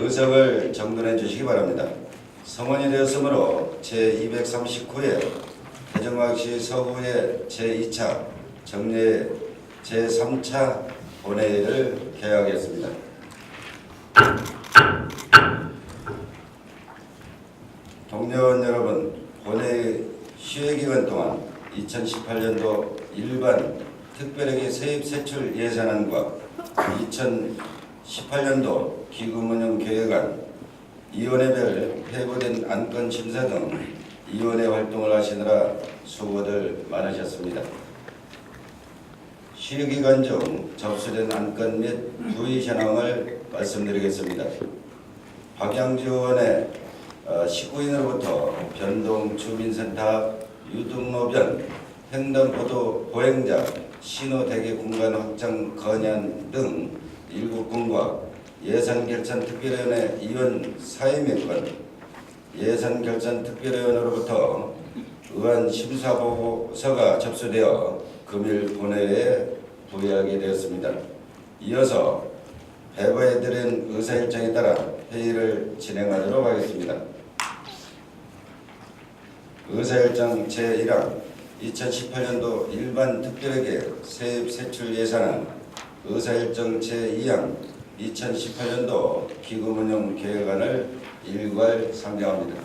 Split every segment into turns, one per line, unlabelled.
의석을 정돈해 주시기 바랍니다. 성원이 되었으므로 제239회 해정학시 서구의 제2차 정례 제3차 본회의를 개하겠습니다. 동료원 여러분, 본회의 휴회기간 동안 2018년도 일반 특별회계 세입세출 예산안과 2018년도 기금운용 계획안, 위원회별 회부된 안건 심사 등 위원회 활동을 하시느라 수고들 많으셨습니다. 휴회기간 중 접수된 안건 및 부의 현황을 말씀드리겠습니다. 박양주 의원의 19인으로부터 변동 주민센터 유등로변 횡단보도 보행자 신호대기 공간 확장 건의안 등 7건과 예산결산특별위원회 위원 사의 몇 건, 예산결산특별위원회로부터 의안 심사보고서가 접수되어 금일 본회의에 부의하게 되었습니다. 이어서 배부해드린 의사일정에 따라 회의를 진행하도록 하겠습니다. 의사일정 제1항 2018년도 일반 특별회계 세입세출 예산안, 의사일정 제2항 2018년도 기금운용 계획안을 일괄 상정합니다.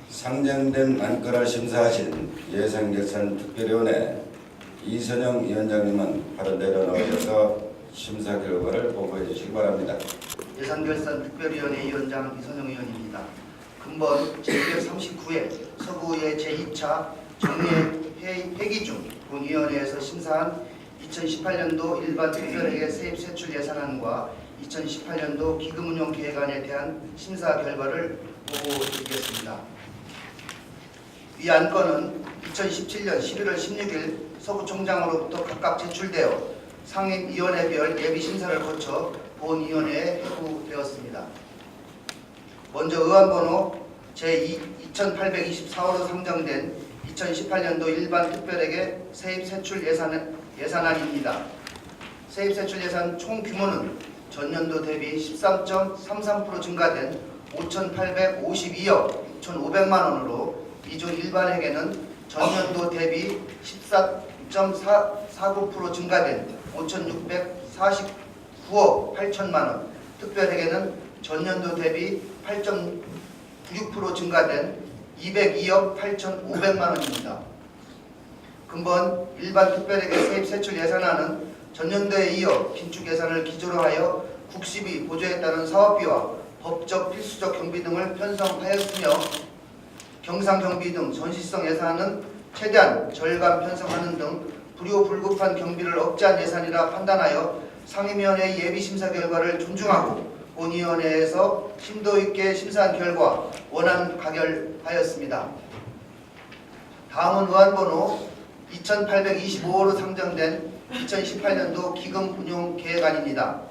상정된 안건을 심사하신 예산결산특별위원회 이선영 위원장님은 발언대로 나오셔서 심사 결과를 보고해 주시기 바랍니다.
예산결산특별위원회 위원장 이선영 의원입니다. 근본 제239회 서구의 제2차 정례 회기 중 본위원회에서 심사한 2018년도 일반 특별회계 세입세출 예산안과 2018년도 기금운용 계획안에 대한 심사 결과를 보고드리겠습니다. 이 안건은 2017년 11월 16일 서구청장으로부터 각각 제출되어 상임위원회별 예비심사를 거쳐 본위원회에 회부되었습니다. 먼저 의안번호 제2824호로 상정된 2018년도 일반 특별회계 세입세출 예산안입니다. 세입세출 예산 총 규모는 전년도 대비 13.33% 증가된 5,852억 6,500만 원으로 기존 일반 회계는 전년도 대비 14.49% 증가된 5,649억 8천만 원, 특별회계는 전년도 대비 8.96% 증가된 202억 8,500만 원입니다. 근본 일반 특별회계 세입세출 예산안은 전년도에 이어 긴축 예산을 기조로 하여 국시비 보조에 따른 사업비와 법적 필수적 경비 등을 편성하였으며 경상경비 등 전시성 예산은 최대한 절감 편성하는 등 불효불급한 경비를 억제한 예산이라 판단하여 상임위원회의 예비심사 결과를 존중하고 본위원회에서 심도 있게 심사한 결과 원안 가결하였습니다. 다음은 의안번호 2825호로 상정된 2018년도 기금운용계획안입니다.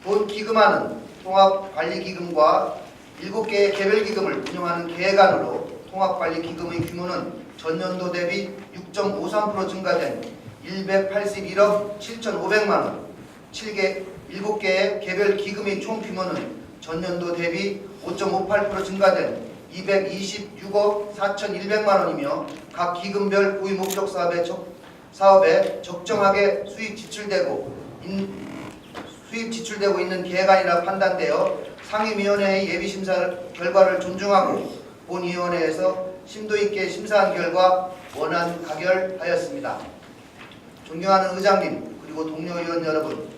본 기금안은 통합관리기금과 7개의 개별기금을 운영하는 계획안으로 통합관리기금의 규모는 전년도 대비 6.53% 증가된 181억 7,500만 원, 7개의 개별기금의 총 규모는 전년도 대비 5.58% 증가된 226억 4,100만 원이며 각 기금별 고유 목적 사업에 적정하게 수입 지출되고 있는 계획안이라 판단되어 상임위원회의 예비심사 결과를 존중하고 본위원회에서 심도 있게 심사한 결과 원안 가결하였습니다. 존경하는 의장님 그리고 동료 의원 여러분,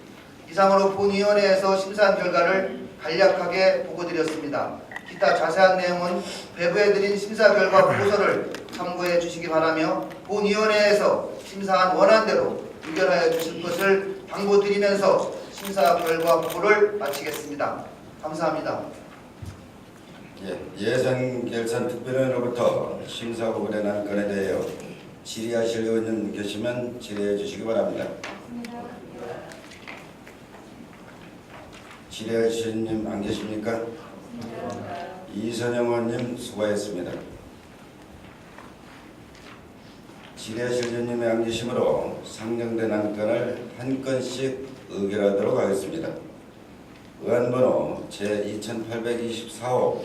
이상으로 본위원회에서 심사한 결과를 간략하게 보고드렸습니다. 기타 자세한 내용은 배부해드린 심사 결과 보고서를 참고해 주시기 바라며 본위원회에서 심사한 원안대로 의결하여 주실 것을 당부드리면서 심사 결과 보고를 마치겠습니다. 감사합니다.
예산결산특별위원회로부터 심사보고된 안건에 대하여 질의하실 의원님 계시면 질의해 주시기 바랍니다. 질의하실 의원님 안 계십니까? 이선영 의원님 수고하셨습니다. 질의하실 의원님의 안 계시므로 상정된 안건을 한 건씩 의결하도록 하겠습니다. 의안번호 제2824호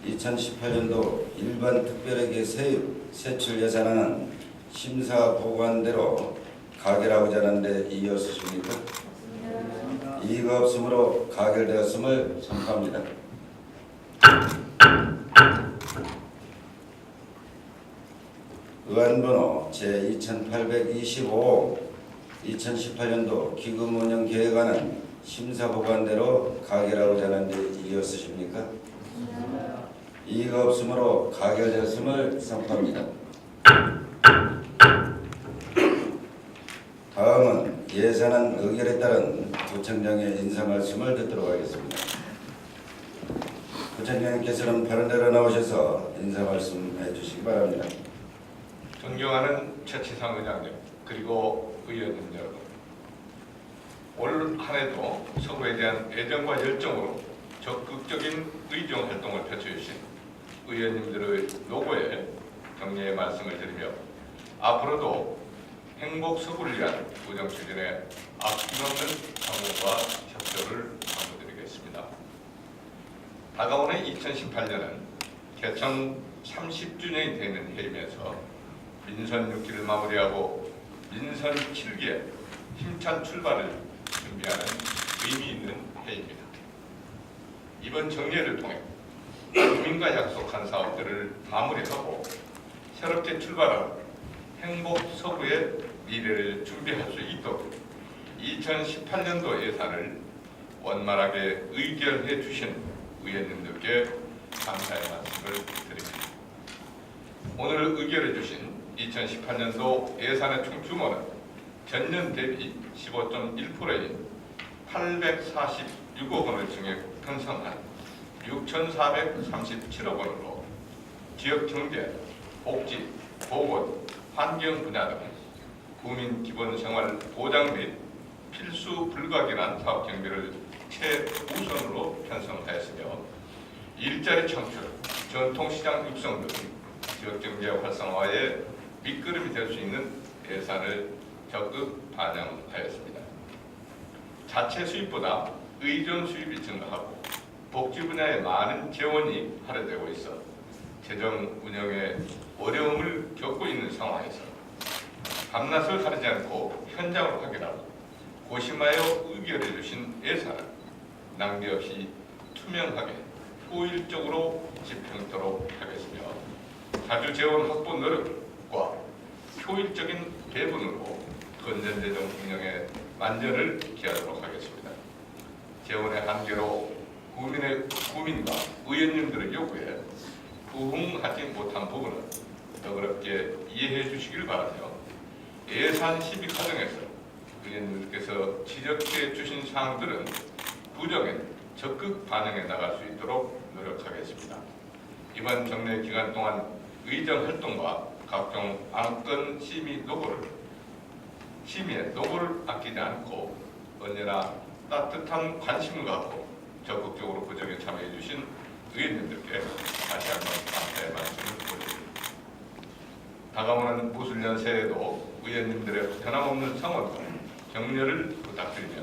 2018년도 일반 특별회계 세출 예산안은 심사 보고한대로 가결하고자 하는데 이의 없으십니까? 이의가 없으므로 가결되었음을 선포합니다. 의안번호 제2825호 2018년도 기금운영계획안은 심사보관대로 가결하고자 하는데 이의 없으십니까? 이의가 없으므로 가결되었음을 선포합니다. 다음은 예산안 의결에 따른 부총장의 인사 말씀을 듣도록 하겠습니다. 부총장님께서는 바른대로 나오셔서 인사 말씀해 주시기 바랍니다.
존경하는 최치상 의장님 그리고 의원님 여러분, 올 한해도 서구에 대한 애정과 열정으로 적극적인 의정 활동을 펼쳐주신 의원님들의 노고에 격려의 말씀을 드리며 앞으로도 행복 서구를 위한 우정 추진에 아낌없는 상호와 협조를 당부드리겠습니다. 다가오는 2018년은 개청 30주년이 되는 해이면서 민선 6기를 마무리하고 민선 7기의 힘찬 출발을 준비하는 의미 있는 해입니다. 이번 정례를 통해 국민과 약속한 사업들을 마무리하고 새롭게 출발한 행복 서구의 미래를 준비할 수 있도록 2018년도 예산을 원만하게 의결해 주신 의원님들께 감사의 말씀을 드립니다. 오늘 의결해 주신 2018년도 예산의 총 규모는 전년 대비 15.1%인 846억 원을 증액 편성한 6,437억 원으로 지역경제, 복지, 보건, 환경 분야 등 국민 기본 생활 보장 및 필수 불가결한 사업 경비를 최우선으로 편성하였으며 일자리 창출, 전통시장 육성 등 지역경제 활성화에 밑거름이 될 수 있는 예산을 적극 반영하였습니다. 자체 수입보다 의존 수입이 증가하고 복지 분야에 많은 재원이 할애되고 있어 재정 운영에 어려움을 겪고 있는 상황에서 밤낮을 가리지 않고 현장으로 확인하고 고심하여 의결해 주신 예산을 낭비없이 투명하게 효율적으로 집행토록 하겠으며 자주 재원 확보 노력과 효율적인 배분으로 건전재정 운영에 만전을 기하도록 하겠습니다. 재원의 한계로 국민과 의원님들의 요구에 부응하지 못한 부분은 너그럽게 이해해 주시길 바라며 예산 심의 과정에서 의원님들께서 지적해 주신 사항들은 부정에 적극 반영해 나갈 수 있도록 노력하겠습니다. 이번 정례 기간 동안 의정 활동과 각종 안건 심의에 노고를 아끼지 않고 언제나 따뜻한 관심을 갖고 적극적으로 부정에 참여해 주신 의원님들께 다시 한번 감사의 말씀을 드립니다. 다가오는 무술년 새해에도 의원님들의 변함없는 성원과 격려를 부탁드리며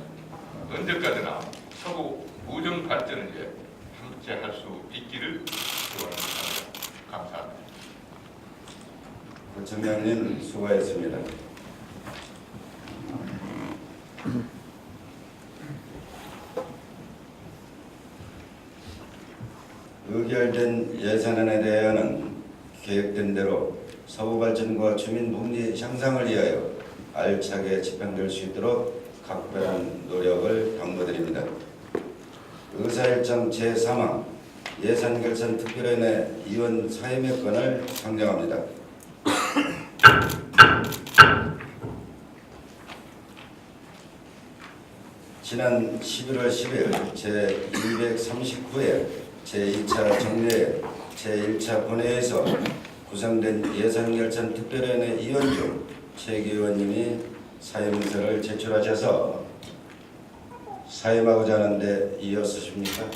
언제까지나 서구 우정 발전을 위해 함께할 수 있기를 기원합니다. 감사합니다.
부총장님 수고하셨습니다. 의결된 예산안에 대하여는 계획된 대로 서구 발전과 주민 복리 향상을 위하여 알차게 집행될 수 있도록 각별한 노력을 당부드립니다. 의사일정 제3항 예산결산 특별위원회 위원 사임의 건을 상정합니다. 지난 11월 10일 제239회 제2차 정례 제1차 본회의에서 구성된 예산결산 특별위원회 위원 중 최기 의원님이 사임서를 제출하셔서 사임하고자 하는데 이의 없으십니까?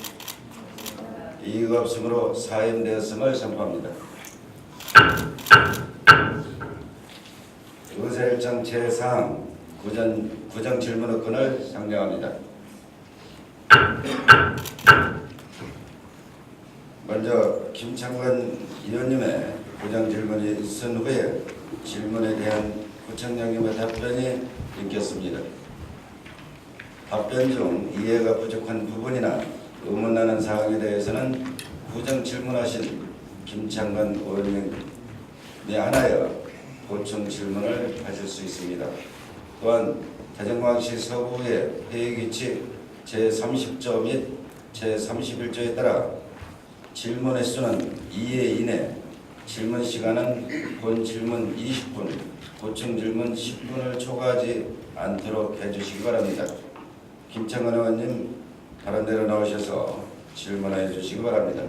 이의가 없으므로 사임되었음을 선포합니다. 의사일정 제4항 구정 질문권을 상정합니다. 먼저 김창관 의원님의 구정 질문이 있은 후에 질문에 대한 구청장님의 답변이 있겠습니다. 답변 중 이해가 부족한 부분이나 의문나는 사항에 대해서는 구정 질문하신 김창관 의원님에 한하여 보충 질문을 하실 수 있습니다. 또한 대전광역시 서구의 회의규칙 제30조 및 제31조에 따라 질문 횟수는 2회 이내, 질문 시간은 본 질문 20분, 보충 질문 10분을 초과하지 않도록 해주시기 바랍니다. 김창관 의원님 다른 데로 나오셔서 질문해 주시기 바랍니다.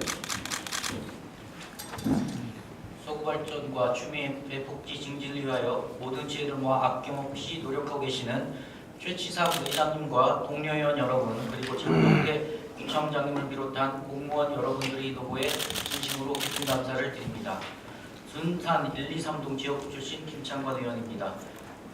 서구발전과 주민의 복지 증진을 위하여 모든 지혜를 모아 아낌없이 노력하고 계시는 최치상 의장님과 동료 의원 여러분 그리고 장동태 구청장님을 비롯한 공무원 여러분들이 노고에 진심으로 깊은 감사를 드립니다. 순산 1, 2, 3동 지역구 출신 김창관 의원입니다.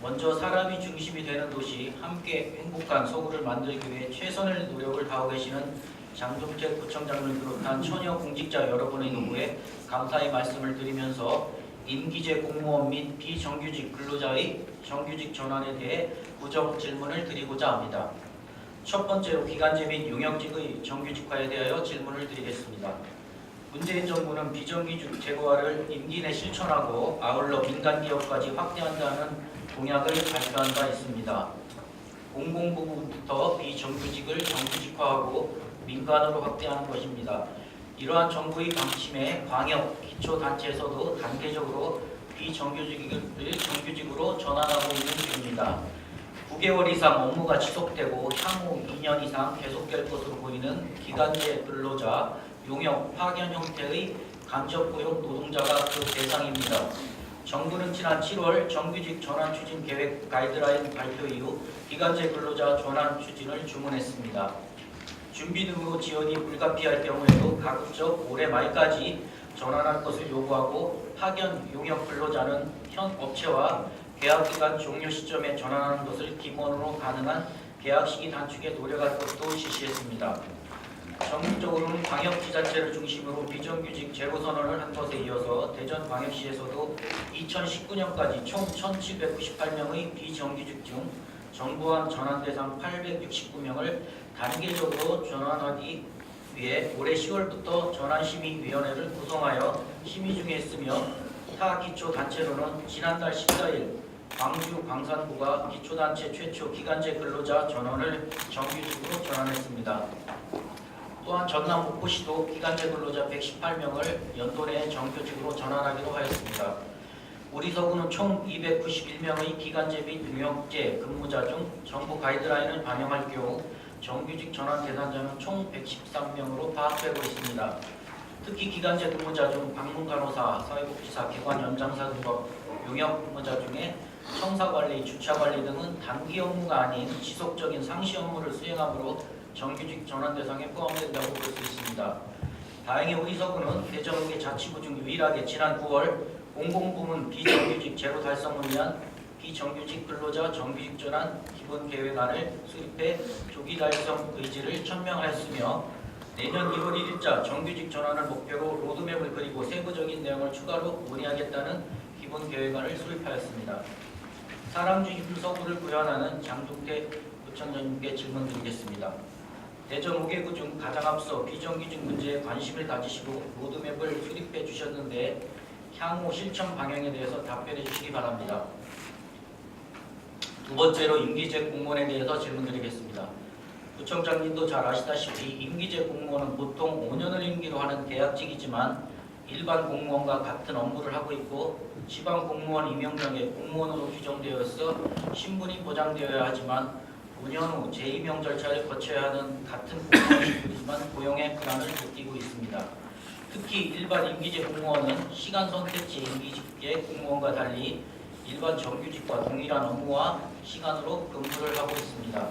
먼저 사람이 중심이 되는 도시 함께 행복한 서구를 만들기 위해 최선의 노력을 다하고 계시는 장동태 구청장님을 비롯한 처녀 공직자 여러분의 노고에 감사의 말씀을 드리면서 임기제 공무원 및 비정규직 근로자의 정규직 전환에 대해 구정 질문을 드리고자 합니다. 첫 번째로 기간제 및 용역직의 정규직화에 대하여 질문을 드리겠습니다. 문재인 정부는 비정규직 제거화를 임기 내 실천하고 아울러 민간기업까지 확대한다는 공약을 발표한 바 있습니다. 공공부문부터 비정규직을 정규직화하고 민간으로 확대하는 것입니다. 이러한 정부의 방침에 광역, 기초단체에서도 단계적으로 비정규직을 정규직으로 전환하고 있는 중입니다. 9개월 이상 업무가 지속되고 향후 2년 이상 계속될 것으로 보이는 기간제 근로자, 용역, 파견 형태의 간접 고용 노동자가 그 대상입니다. 정부는 지난 7월 정규직 전환 추진 계획 가이드라인 발표 이후 기간제 근로자 전환 추진을 주문했습니다. 준비 등으로 지원이 불가피할 경우에도 가급적 올해 말까지 전환할 것을 요구하고 파견 용역 근로자는 현 업체와 계약기간 종료 시점에 전환하는 것을 기본으로 가능한 계약 시기 단축에 노력할 것도 지시했습니다. 전국적으로는 광역지자체를 중심으로 비정규직 제로 선언을 한 것에 이어서 대전광역시에서도 2019년까지 총 1,798명의 비정규직 중 정부안 전환 대상 869명을 단계적으로 전환하기 위해 올해 10월부터 전환심의위원회를 구성하여 심의 중에 있으며 타 기초단체로는 지난달 14일 광주 광산구가 기초단체 최초 기간제 근로자 전원을 정규직으로 전환했습니다. 또한 전남 목포시도 기간제 근로자 118명을 연도 내에 정규직으로 전환하기로 하였습니다. 우리 서구는 총 291명의 기간제 및 용역제 근무자 중 정부 가이드라인을 반영할 경우 정규직 전환 대상자는 총 113명으로 파악되고 있습니다. 특히 기간제 근무자 중 방문간호사, 사회복지사, 기관 연장사 등과 용역 근무자 중에 청사관리, 주차관리 등은 단기 업무가 아닌 지속적인 상시 업무를 수행하므로 정규직 전환 대상에 포함된다고 볼 수 있습니다. 다행히 우리 서구는 대전국의 자치구 중 유일하게 지난 9월 공공부문 비정규직 제로 달성을 위한 비정규직 근로자 정규직 전환 기본 계획안을 수립해 조기 달성 의지를 천명하였으며 내년 1월 1일자 정규직 전환을 목표로 로드맵을 그리고 세부적인 내용을 추가로 논의하겠다는 기본 계획안을 수립하였습니다. 사람주의 서구를 구현하는 장동태 구청장님께 질문 드리겠습니다. 대전 5개구 중 가장 앞서 비정규직 문제에 관심을 가지시고 로드맵을 수립해 주셨는데 향후 실천 방향에 대해서 답변해 주시기 바랍니다. 두 번째로 임기제 공무원에 대해서 질문드리겠습니다. 구청장님도 잘 아시다시피 임기제 공무원은 보통 5년을 임기로 하는 계약직이지만 일반 공무원과 같은 업무를 하고 있고 지방 공무원 임용력에 공무원으로 규정되어 있어 신분이 보장되어야 하지만 5년 후 재임용 절차를 거쳐야 하는 같은 공무원이지만 고용의 불안을 느끼고 있습니다. 특히 일반 임기제 공무원은 시간 선택제 임기제 공무원과 달리 일반 정규직과 동일한 업무와 시간으로 근무를 하고 있습니다.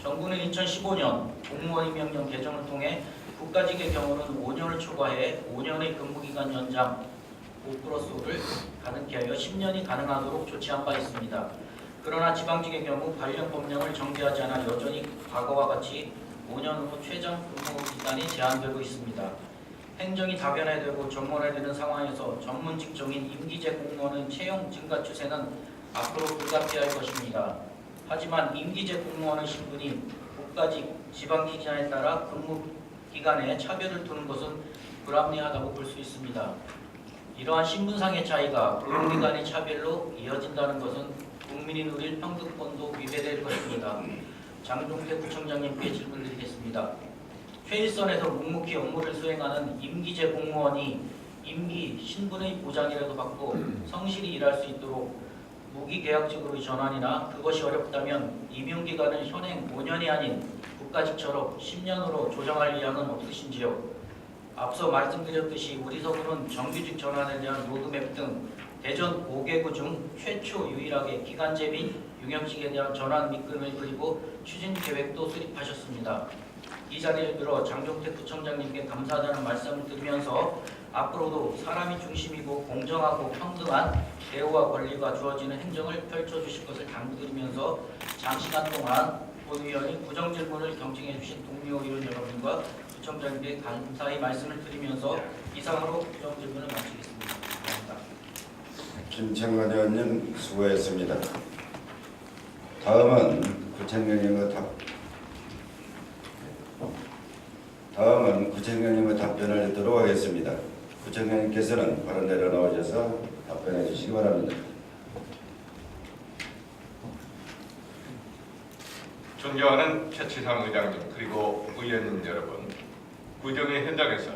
정부는 2015년 공무원 임용령 개정을 통해 국가직의 경우는 5년을 초과해 5년의 근무기간 연장 5+5를 가능케 하여 10년이 가능하도록 조치한 바 있습니다. 그러나 지방직의 경우 관련 법령을 정비하지 않아 여전히 과거와 같이 5년 후 최장 근무 기간이 제한되고 있습니다. 행정이 다변화되고 전문화되는 상황에서 전문 직종인 임기제 공무원은 채용 증가 추세는 앞으로 불가피할 것입니다. 하지만 임기제 공무원의 신분이 국가직, 지방직에 따라 근무 기간에 차별을 두는 것은 불합리하다고 볼 수 있습니다. 이러한 신분상의 차이가 근무기간의 차별로 이어진다는 것은 국민이 누릴 평등권도 위배될 것입니다. 장종태 구청장님께 질문드리겠습니다. 최일선에서 묵묵히 업무를 수행하는 임기제 공무원이 임기 신분의 보장이라도 받고 성실히 일할 수 있도록 무기계약직으로의 전환이나 그것이 어렵다면 임용기간을 현행 5년이 아닌 국가직처럼 10년으로 조정할 의향은 없으신지요? 앞서 말씀드렸듯이 우리 서구는 정규직 전환에 대한 로드맵 등 대전 5개구 중 최초 유일하게 기간제 및 용역직에 대한 전환 밑금을 그리고 추진 계획도 수립하셨습니다. 이 자리를 빌어 장종태 구청장님께 감사하다는 말씀을 드리면서 앞으로도 사람이 중심이고 공정하고 평등한 대우와 권리가 주어지는 행정을 펼쳐주실 것을 당부드리면서 장시간 동안 본위원이 부정질문을 경청해 주신 동료 의원 여러분과 구청장님께 감사의 말씀을 드리면서 이상으로 부정질문을 마치겠습니다. 감사합니다.
김창관 의원님 수고했습니다. 다음은 구청장님의 답변을 듣도록 하겠습니다. 구청장님께서는 바로 내려놓으셔서 답변해 주시기 바랍니다.
존경하는 최치상 의장님 그리고 의원님 여러분, 구정의 현장에서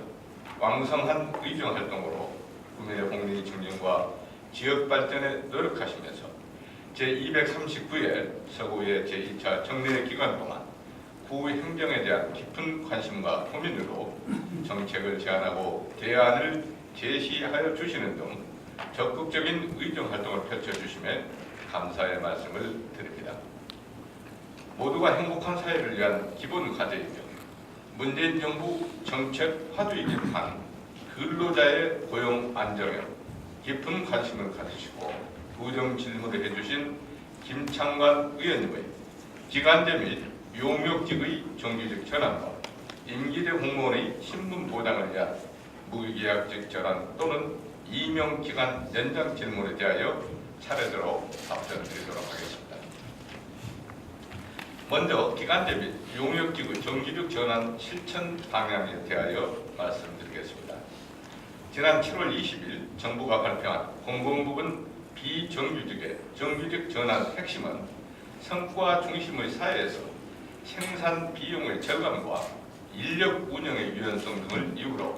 왕성한 의정 활동으로 구민의 복리 증진과 지역 발전에 노력하시면서 제239회 서구의 제2차 정례 기간 동안 구 행정에 대한 깊은 관심과 고민으로 정책을 제안하고 대안을 제시하여 주시는 등 적극적인 의정 활동을 펼쳐주심에 감사의 말씀을 드립니다. 모두가 행복한 사회를 위한 기본 과제이며 문재인 정부 정책 화두이긴 한 근로자의 고용 안정에 깊은 관심을 가지시고 부정 질문을 해주신 김창관 의원님의 기간제 및 용역직의 정규직 전환과 임기제 공무원의 신분 보장을 위한 무기계약직 전환 또는 임용기간 연장 질문에 대하여 차례대로 답변드리도록 하겠습니다. 먼저 기간제 및 용역직의 정규직 전환 실천 방향에 대하여 말씀드리겠습니다. 지난 7월 20일 정부가 발표한 공공부문 비정규직의 정규직 전환 핵심은 성과 중심의 사회에서 생산 비용의 절감과 인력 운영의 유연성 등을 이유로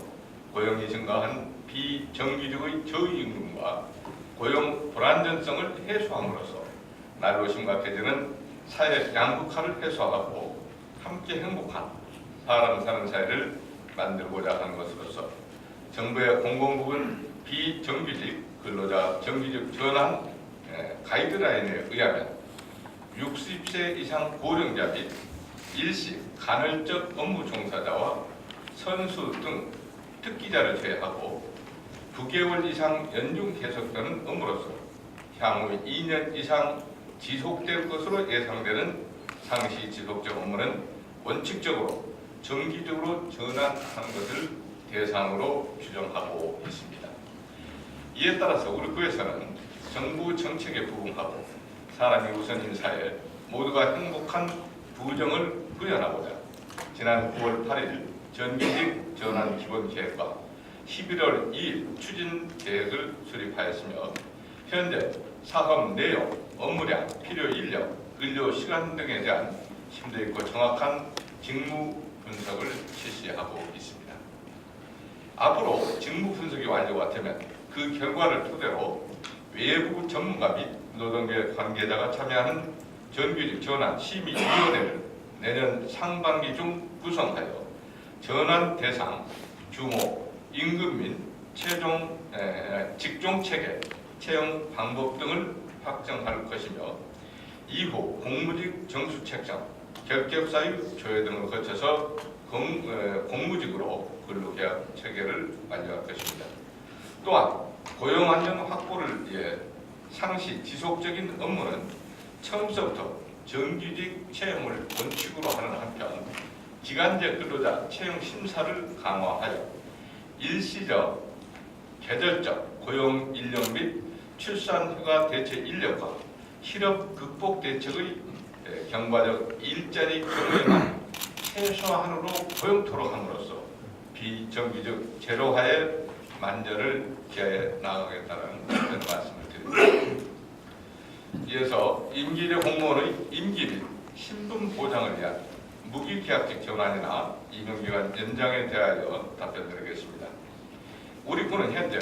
고용이 증가한 비정규직의 저임금과 고용 불안전성을 해소함으로써 날로 심각해지는 사회 양극화를 해소하고 함께 행복한 사람 사는 사회를 만들고자 하는 것으로서 정부의 공공부문 비정규직 근로자 정규직 전환 가이드라인에 의하면 60세 이상 고령자 및 일시 간헐적 업무 종사자와 선수 등 특기자를 제외하고 9개월 이상 연중 계속되는 업무로서 향후 2년 이상 지속될 것으로 예상되는 상시 지속적 업무는 원칙적으로 정기적으로 전환하는 것을 대상으로 규정하고 있습니다. 이에 따라서 우리 구에서는 정부 정책에 부응하고 사람이 우선인 사회 모두가 행복한 부정을 구현하고자 지난 9월 8일 정규직 전환 기본계획과 11월 2일 추진 계획을 수립하였으며 현재 사업 내용, 업무량, 필요 인력, 근로 시간 등에 대한 심도 있고 정확한 직무 분석을 실시하고 있습니다. 앞으로 직무 분석이 완료가 되면 그 결과를 토대로 외부 전문가 및 노동계 관계자가 참여하는 정규직 전환 심의위원회를 내년 상반기 중 구성하여 전환 대상, 규모, 임금 및 직종 체계, 채용 방법 등을 확정할 것이며 이후 공무직 정수 책정, 결격 사유 조회 등을 거쳐서 공무직으로 근로계약 체계를 완료할 것입니다. 또한 고용 안전 확보를 위해 상시 지속적인 업무는 처음서부터 정규직 채용을 원칙으로 하는 한편 기간제 근로자 채용 심사를 강화하여 일시적, 계절적 고용 인력 및 출산휴가 대체 인력과 실업 극복 대책의 경과적 일자리 경우에만 최소한으로 고용토록 함으로써 비정규직 제로화에 만전을 기하여 나가겠다는 그런 말씀을 드립니다. 이어서 임기제 공무원의 임기 및 신분 보장을 위한 무기계약직 전환이나 임용기간 연장에 대하여 답변드리겠습니다. 우리 군은 현재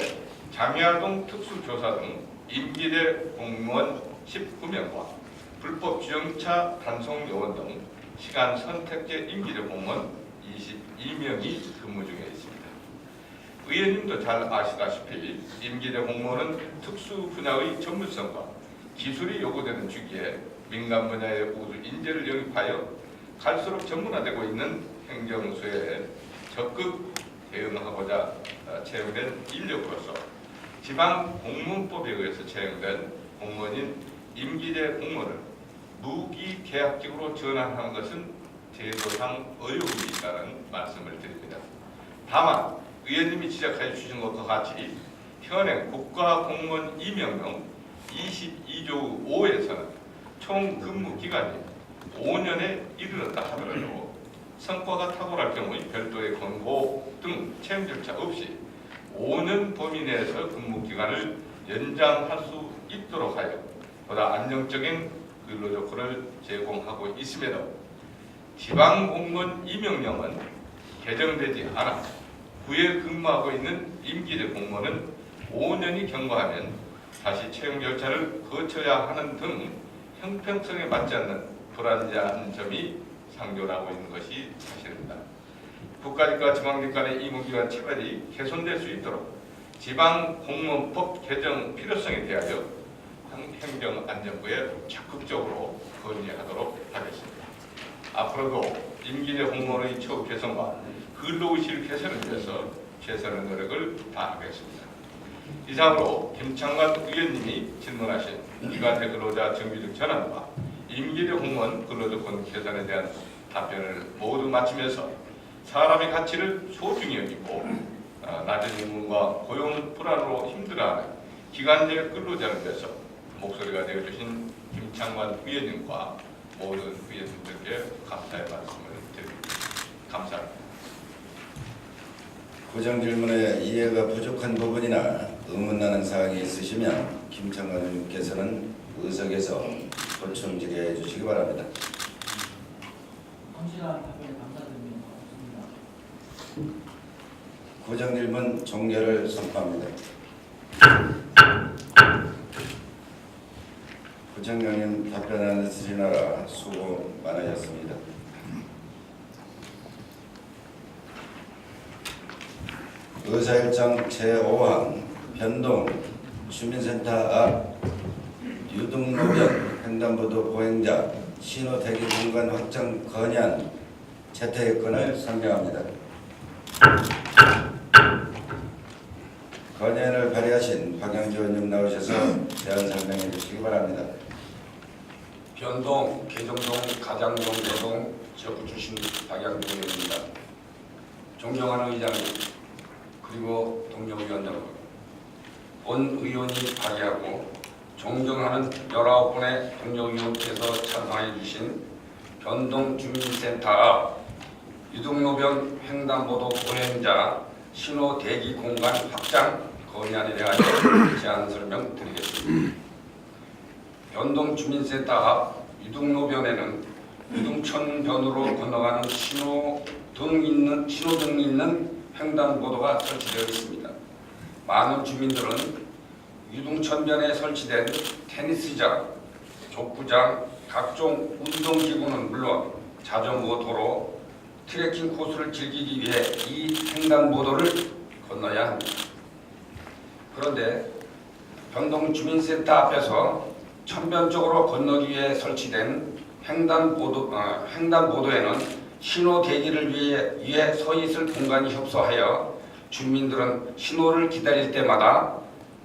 장야동 특수조사 등 임기제 공무원 19명과 불법 주정차 단속 요원 등 시간 선택제 임기제 공무원 22명이 근무 중에 있습니다. 의원님도 잘 아시다시피 임기제 공무원은 특수 분야의 전문성과 기술이 요구되는 주기에 민간 분야의 우수 인재를 영입하여 갈수록 전문화되고 있는 행정수에 적극 대응하고자 채용된 인력으로서 지방공무원법에 의해서 채용된 공무원인 임기제 공무원을 무기계약직으로 전환하는 것은 제도상 어려움이 있다는 말씀을 드립니다. 다만 의원님이 지적해 주신 것과 같이 현행 국가공무원 임명령 22조 5에서는 총 근무 기간이 5년에 이르렀다 하더라도 성과가 탁월할 경우 별도의 권고 등 채용 절차 없이 5년 범위 내에서 근무 기간을 연장할 수 있도록 하여 보다 안정적인 근로 조건을 제공하고 있음에도 지방공무원 임명령은 개정되지 않아 구에 근무하고 있는 임기제 공무원은 5년이 경과하면 다시 채용 절차를 거쳐야 하는 등 형평성에 맞지 않는 불안정한 점이 상존하고 있는 것이 사실입니다. 국가직 과 지방직 간의 임용기간 차별이 개선될 수 있도록 지방공무원법 개정 필요성에 대하여 행정안전부에 적극적으로 건의하도록 하겠습니다. 앞으로도 임기제 공무원의 처우 개선과 근로의식 개선을 위해서 최선의 노력을 다하겠습니다. 이상으로 김창관 의원님이 질문하신 기간제 근로자 정규직 전환과 임기제 공무원 근로조건 개선에 대한 답변을 모두 마치면서 사람의 가치를 소중히 여기고 낮은 임금과 고용 불안으로 힘들어하는 기간제 근로자를 위해서 목소리가 되어주신 김창관 의원님과 모든 의원님들께 감사의 말씀을 드립니다. 감사합니다.
고정 질문에 이해가 부족한 부분이나 의문나는 사항이 있으시면 김창관 의원님께서는 의석에서 보충 질의해 주시기 바랍니다.
성실한 답변 감사드립니다.
고정 질문 종료를 선포합니다. 부총장님 답변하는 드리느라 수고 많으셨습니다. 의사일정 제5항 변동 주민센터 앞 유등로변 횡단보도 보행자 신호 대기 공간 확장 건의안 채택 건을 선명합니다. 건의안을 발의하신 박영주 의원님 나오셔서 대안 설명해 주시기 바랍니다.
변동, 개정동, 가장동, 내동 지역구 출신 박영주 의원입니다. 존경하는 의장님 그리고 동료위원 여러분, 본 의원이 발의하고 존경하는 19분의 동료위원께서 찬성해 주신 변동 주민센터 앞 유등로변 횡단보도 보행자 신호 대기 공간 확장 건의안에 대하여 제안 설명드리겠습니다. 변동 주민센터 앞 유등로변에는 유등천변으로 건너가는 신호등 있는 횡단보도가 설치되어 있습니다. 많은 주민들은 유등천변에 설치된 테니스장, 족구장, 각종 운동기구는 물론 자전거 도로, 트레킹 코스를 즐기기 위해 이 횡단보도를 건너야 합니다. 그런데 변동 주민센터 앞에서 천변적으로 건너기 위해 설치된 횡단보도에는 신호 대기를 위해 서 있을 공간이 협소하여 주민들은 신호를 기다릴 때마다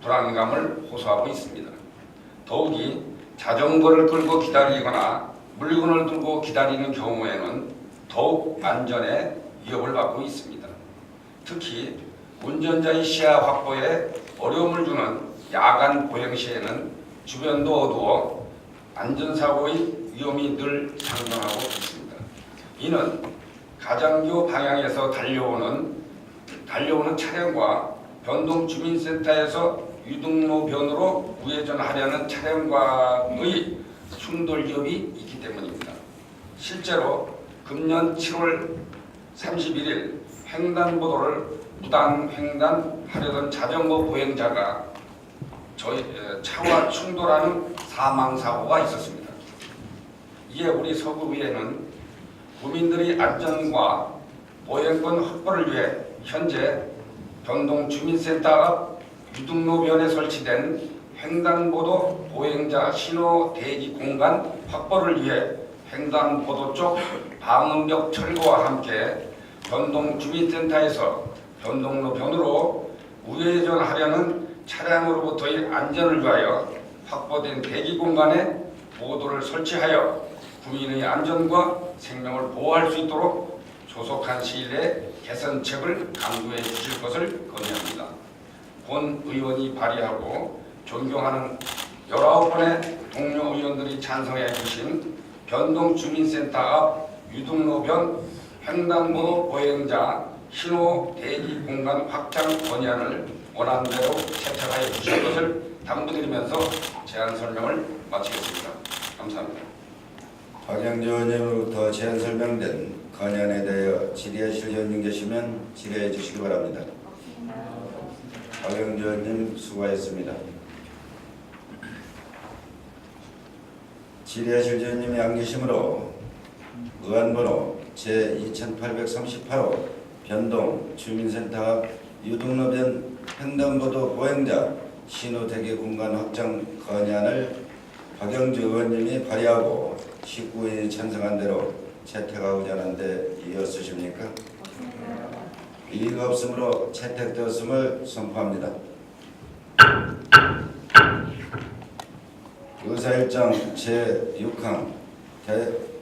불안감을 호소하고 있습니다. 더욱이 자전거를 끌고 기다리거나 물건을 들고 기다리는 경우에는 더욱 안전에 위협을 받고 있습니다. 특히 운전자의 시야 확보에 어려움을 주는 야간 보행 시에는 주변도 어두워 안전사고의 위험이 늘 상존하고 있습니다. 이는 가장교 방향에서 달려오는 차량과 변동주민센터에서 유등로변으로 우회전하려는 차량과의 충돌 위협이 있기 때문입니다. 실제로 금년 7월 31일 횡단보도를 무단 횡단하려던 자전거 보행자가 차와 충돌하는 사망사고가 있었습니다. 이에 우리 서구의회는 국민들의 안전과 보행권 확보를 위해 현재 변동주민센터 앞 유등로변에 설치된 횡단보도 보행자 신호 대기 공간 확보를 위해 횡단보도 쪽 방음벽 철거와 함께 변동주민센터에서 변동로변으로 우회전하려는 차량으로부터의 안전을 위하여 확보된 대기 공간에 보도를 설치하여 국민의 안전과 생명을 보호할 수 있도록 조속한 시일 내에 개선책을 강구해 주실 것을 건의합니다. 본 의원이 발의하고 존경하는 19번의 동료 의원들이 찬성해 주신 변동주민센터 앞 유등로변 횡단보도 보행자 신호 대기 공간 확장 건의안을 원안대로 채택하여 주실 것을 당부드리면서 제안 설명을 마치겠습니다. 감사합니다.
박영주 의원님으로부터 제안 설명된 건의안에 대하여 질의하실 의원님 계시면 질의해 주시기 바랍니다. 박영주 의원님 수고하셨습니다. 질의하실 의원님이 안 계시므로 의안번호 제2838호 변동 주민센터 앞 유등로변 횡단보도 보행자 신호대기 공간 확장 건의안을 박영주 의원님이 발의하고 19인이 찬성한 대로 채택하고자 하는데 이의 없으십니까? 이의가 없으므로 채택되었음을 선포합니다. 의사일정 제6항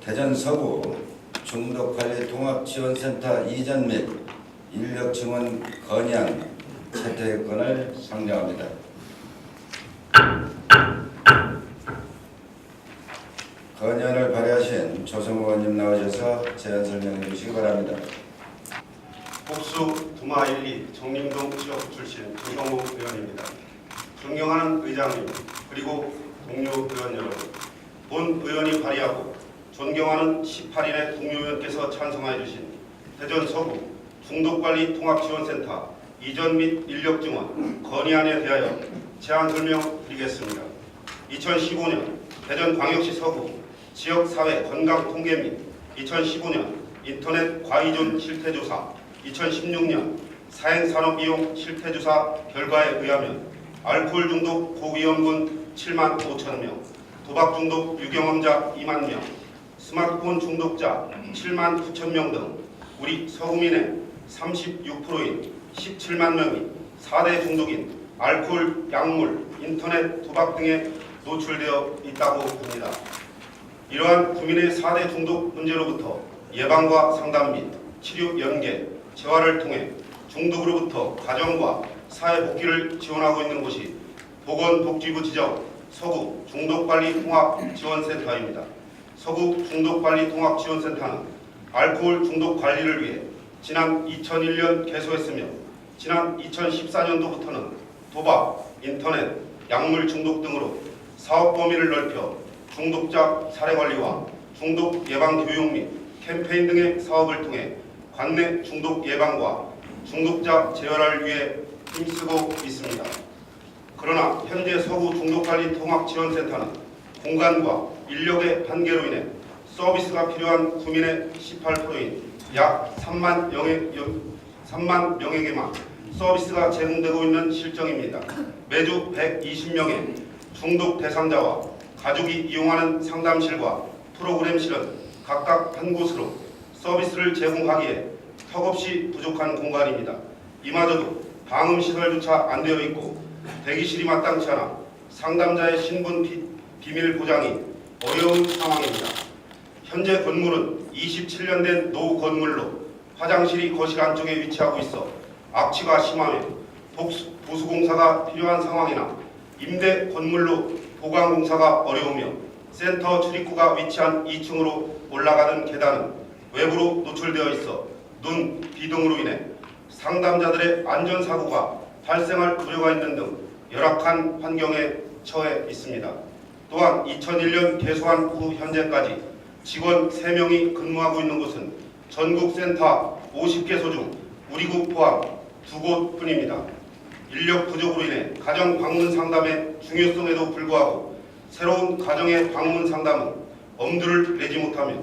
대전 서구 중독관리통합지원센터 이전 및 인력증원 건의안 채택권을 상정합니다. 건의안을 발의하신 조성호 의원님 나오셔서 제안 설명해 주시기 바랍니다.
복수 두마 1, 2 정림동 지역 출신 조성호 의원입니다. 존경하는 의장님 그리고 동료 의원 여러분, 본 의원이 발의하고 존경하는 18일에 동료 의원께서 찬성하여 주신 대전 서구 중독관리통합지원센터 이전 및 인력증원 건의안에 대하여 제안 설명드리겠습니다. 2015년 대전광역시 서구 지역사회 건강통계 및 2015년 인터넷 과의존 실태조사 2016년 사행산업이용 실태조사 결과에 의하면 알코올 중독 고위험군 7만 5천 명, 도박 중독 유경험자 2만 명, 스마트폰 중독자 7만 9천 명 등 우리 서구민의 36%인 17만 명이 4대 중독인 알코올, 약물, 인터넷, 도박 등에 노출되어 있다고 봅니다. 이러한 국민의 4대 중독 문제로부터 예방과 상담 및 치료 연계, 재활을 통해 중독으로부터 가정과 사회 복귀를 지원하고 있는 곳이 보건복지부 지정 서구 중독관리통합지원센터입니다. 서구 중독관리통합지원센터는 알코올 중독 관리를 위해 지난 2001년 개소했으며 지난 2014년도부터는 도박, 인터넷, 약물 중독 등으로 사업 범위를 넓혀 중독자 사례 관리와 중독 예방 교육 및 캠페인 등의 사업을 통해 관내 중독 예방과 중독자 재활을 위해 힘쓰고 있습니다. 그러나 현재 서구 중독관리통합지원센터는 공간과 인력의 한계로 인해 서비스가 필요한 구민의 18%인 약 3만 명에게만 서비스가 제공되고 있는 실정입니다. 매주 120명의 중독 대상자와 가족이 이용하는 상담실과 프로그램실은 각각 한 곳으로 서비스를 제공하기에 턱없이 부족한 공간입니다. 이마저도 방음시설조차 안 되어 있고 대기실이 마땅치 않아 상담자의 신분 비밀 보장이 어려운 상황입니다. 현재 건물은 27년 된 노후 건물로 화장실이 거실 안쪽에 위치하고 있어 악취가 심하며 보수공사가 필요한 상황이나 임대 건물로 보강공사가 어려우며 센터 출입구가 위치한 2층으로 올라가는 계단은 외부로 노출되어 있어 눈, 비 등으로 인해 상담자들의 안전사고가 발생할 우려가 있는 등 열악한 환경에 처해 있습니다. 또한 2001년 개소한 후 현재까지 직원 3명이 근무하고 있는 곳은 전국 센터 50개소 중 우리국 포함 2곳뿐입니다. 인력 부족으로 인해 가정 방문 상담의 중요성에도 불구하고 새로운 가정의 방문 상담은 엄두를 내지 못하며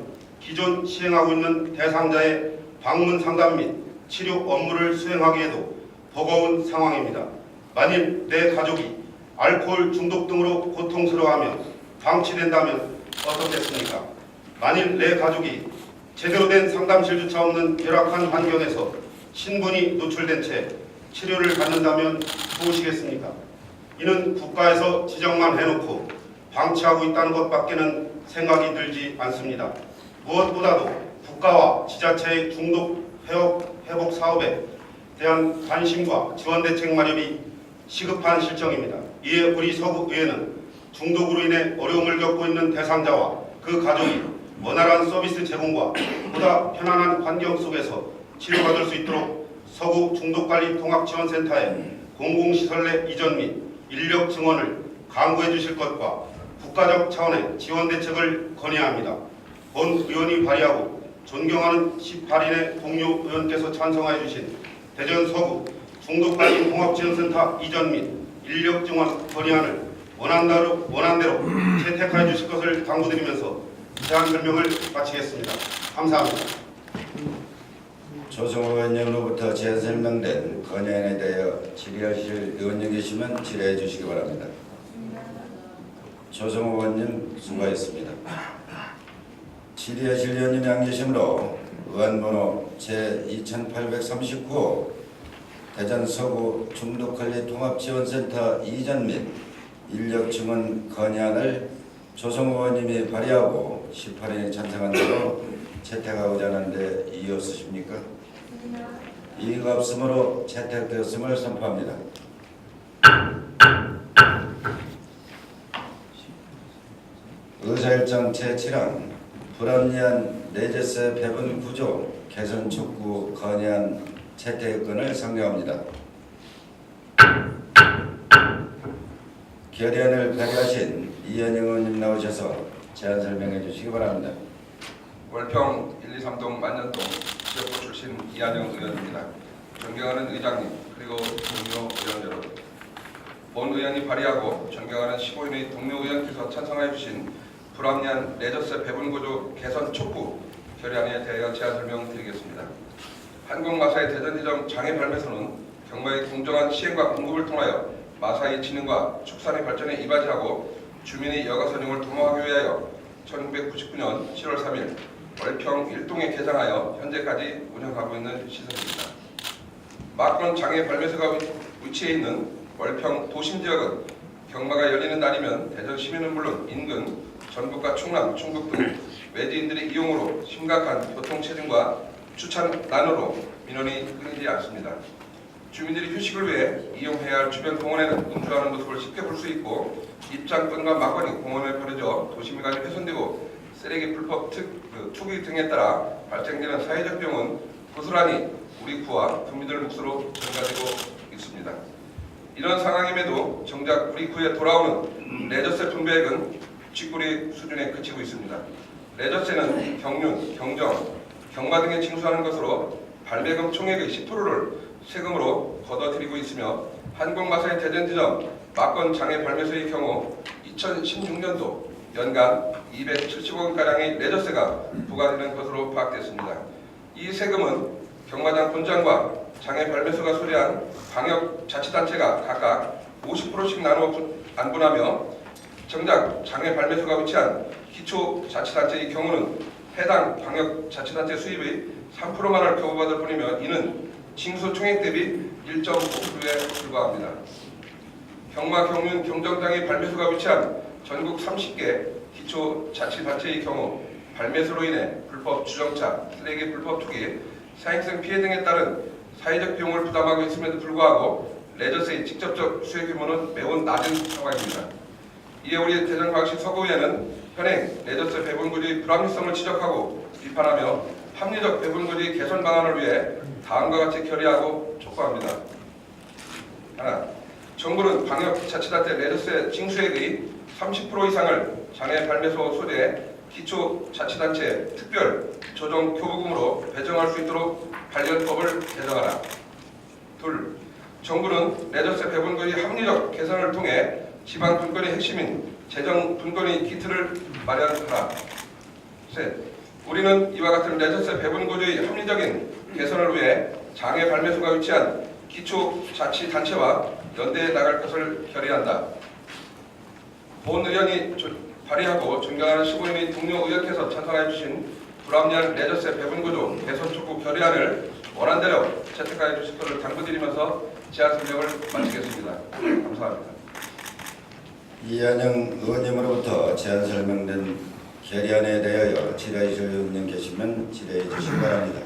기존 시행하고 있는 대상자의 방문 상담 및 치료 업무를 수행하기에도 버거운 상황입니다. 만일 내 가족이 알코올 중독 등으로 고통스러워하며 방치된다면 어떻겠습니까? 만일 내 가족이 제대로 된 상담실조차 없는 열악한 환경에서 신분이 노출된 채 치료를 받는다면 무엇이겠습니까? 이는 국가에서 지정만 해놓고 방치하고 있다는 것밖에는 생각이 들지 않습니다. 무엇보다도 국가와 지자체의 중독 회복 사업에 대한 관심과 지원 대책 마련이 시급한 실정입니다. 이에 우리 서구의회는 중독으로 인해 어려움을 겪고 있는 대상자와 그 가족이 원활한 서비스 제공과 보다 편안한 환경 속에서 치료받을 수 있도록 서구 중독관리 통합지원센터의 공공시설 내 이전 및 인력 증원을 강구해 주실 것과 국가적 차원의 지원 대책을 건의해야 합니다. 본 의원이 발의하고 존경하는 18인의 동료 의원께서 찬성하여 주신 대전 서구 중독관리 통합지원센터 이전 및 인력 증원 건의안을 원안대로 채택하여 주실 것을 당부드리면서 제안 설명을 마치겠습니다. 감사합니다.
조성호 의원님으로부터 제안 설명된 건의안에 대하여 질의하실 의원님 계시면 질의해 주시기 바랍니다. 조성호 의원님 수고하셨습니다. 질의하실 의원님이 안 계시므로 의안번호 제2839 대전 서구 중독관리 통합지원센터 이전 및 인력 증원 건의안을 조성호 의원님이 발의하고 18인이 찬성한 대로 채택하고자 하는데 이의 없으십니까? 이의가 없으므로 채택되었음을 선포합니다. 의사일정 제7항 불합리한 내재세 배분 구조 개선 촉구 건의안 채택권을 상정합니다. 결의안을 발의하신 이현영 의원님 나오셔서 제안 설명해 주시기 바랍니다.
월평 1, 2, 3동 만년동 지역구 출신 이한영 의원입니다. 존경하는 의장님 그리고 동료 의원 여러분, 본 의원이 발의하고 존경하는 15인의 동료 의원께서 찬성하여 주신 불합리한 레저세 배분구조 개선 촉구 결의안에 대하여 제안 설명드리겠습니다. 한국마사의 대전지점 장애 발매소는 경마의 공정한 시행과 공급을 통하여 마사의 진흥과 축산의 발전에 이바지하고 주민의 여가선용을 도모하기 위하여 1999년 7월 3일 월평 1동에 개장하여 현재까지 운영하고 있는 시설입니다. 마권 장애 발매소가 위치해 있는 월평 도심지역은 경마가 열리는 날이면 대전 시민은 물론 인근 전북과 충남, 충북 등 외지인들의 이용으로 심각한 교통체증과 주차난으로 민원이 끊이지 않습니다. 주민들이 휴식을 위해 이용해야 할 주변 공원에는 음주하는 모습을 쉽게 볼 수 있고 입장권과 막관이 공원에 버려져 도시미관이 훼손되고 쓰레기 불법 투기 등에 따라 발생되는 사회적 비용은 고스란히 우리 구와 국민들 몫으로 전가되고 있습니다. 이런 상황임에도 정작 우리 구에 돌아오는 레저세 분배액은 쥐꼬리 수준에 그치고 있습니다. 레저세는 경륜, 경정, 경마 등에 징수하는 것으로 발매금 총액의 10%를 세금으로 걷어들이고 있으며 한국마사의 대전지점 마권 장애 발매소의 경우 2016년도 연간 270억 원가량의 레저세가 부과되는 것으로 파악됐습니다. 이 세금은 경마장 본장과 장애 발매소가 소개한 방역자치단체가 각각 50%씩 나누어 안분하며 정작 장애 발매소가 위치한 기초자치단체의 경우는 해당 방역자치단체 수입의 3%만을 교부받을 뿐이며 이는 징수 총액 대비 1.5%에 불과합니다. 경마, 경륜, 경정장의 발매소가 위치한 전국 30개 기초자치단체의 경우 발매수로 인해 불법 주정차, 쓰레기 불법 투기, 사행성 피해 등에 따른 사회적 비용을 부담하고 있음에도 불구하고 레저세의 직접적 수혜 규모는 매우 낮은 상황입니다. 이에 우리 대전광역시 서구의회는 현행 레저세 배분구조의 불합리성을 지적하고 비판하며 합리적 배분구조의 개선 방안을 위해 다음과 같이 결의하고 촉구합니다. 하나, 정부는 광역자치단체 레저세 징수액의 30% 이상을 장애 발매소 소재 기초자치단체 특별 조정 교부금으로 배정할 수 있도록 관련법을 개정하라. 둘, 정부는 레저세 배분구의 합리적 개선을 통해 지방 분권의 핵심인 재정 분권의 기틀을 마련하라. 셋, 우리는 이와 같은 레저세 배분구조의 합리적인 개선을 위해 장애 발매소가 위치한 기초자치단체와 연대해 나갈 것을 결의한다. 본 의원이 발의하고 존경하는 15인의 동료 의원께서 찬성해 주신 불합리한 레저세 배분구조 개선 촉구 결의안을 원안대로 채택하여 주실 것을 당부드리면서 제안 설명을 마치겠습니다. 감사합니다.
이한영 의원님으로부터 제안 설명된 결의안에 대하여 질의해 주실 의원님 계시면 질의해 주시기 바랍니다.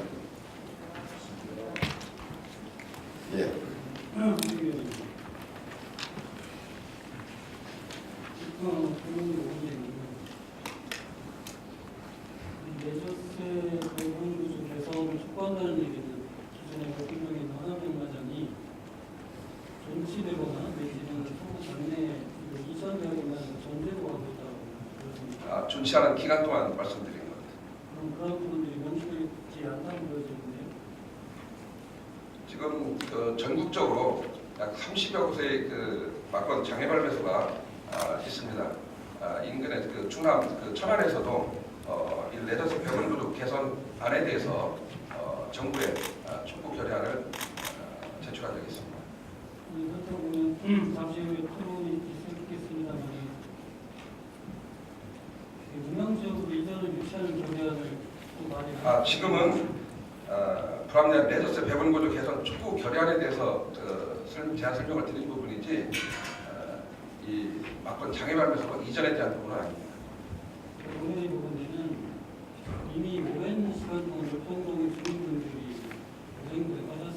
예.
레저세 배분구조 개선을 촉구한다는 얘기는 기존의 월급명의 하나명 과장이 정치되거나 내지는 서구 장래 이전되거나 전제도가 됐다고
존치하는 기간 동안 말씀드린 겁니다.
그럼 그런 부분들이 명시되지 않다고 보여지는데요.
지금 전국적으로 약 30여 곳의 막건 장애 발매소가 있습니다. 인근의 충남 천안에서도 이 레저세 배분구조 개선안에 대해서 정부에 촉구 결의안을 제출한 적이 있습니다.
그렇다 보면 잠시 후에 토론이 있겠습니다만 운영지역으로 이전을 유치하는 결의안을 또 많이
지금은 불합리한 레저세 배분구조 개선 촉구 결의안에 대해서 제안 설명을 드린 부분이지 이 막건 장애 발매소가 이전에 대한 부분은 아닙니다.
오늘의 부분에는 이미 오랜 시간 동안 교통동의 주민분들이 고생들에 빠져서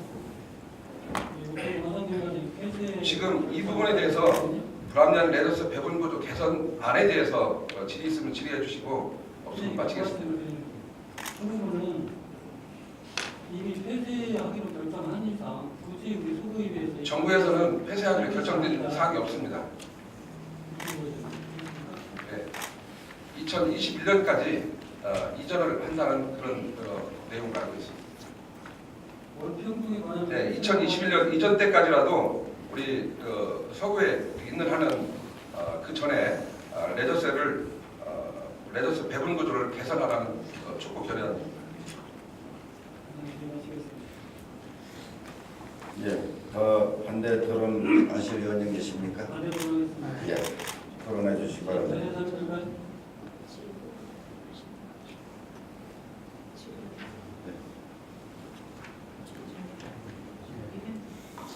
지금 이 부분에 대해서 불합리한 레저세 배분구조 개선안에 대해서 질의 있으면 질의해 주시고 없으면 마치겠습니다.
정부는 이미 폐쇄하기로 결정한 이상 굳이 우리 소구입에서
정부에서는 폐쇄하기로 결정된 사항이 없습니다. 2021년까지 이전을 한다는 그런 내용을 알고 있습니다.
월평균에 관한
네, 2021년 이전 때까지라도 우리 서구에 있는 한은 그 전에 레저세 배분 구조를 개선하라는 촉구 결의안입니다.
예. 더 반대 토론 하실 의원님 계십니까?
반대 토론하겠습니다.
예. 토론해 주시기 바랍니다.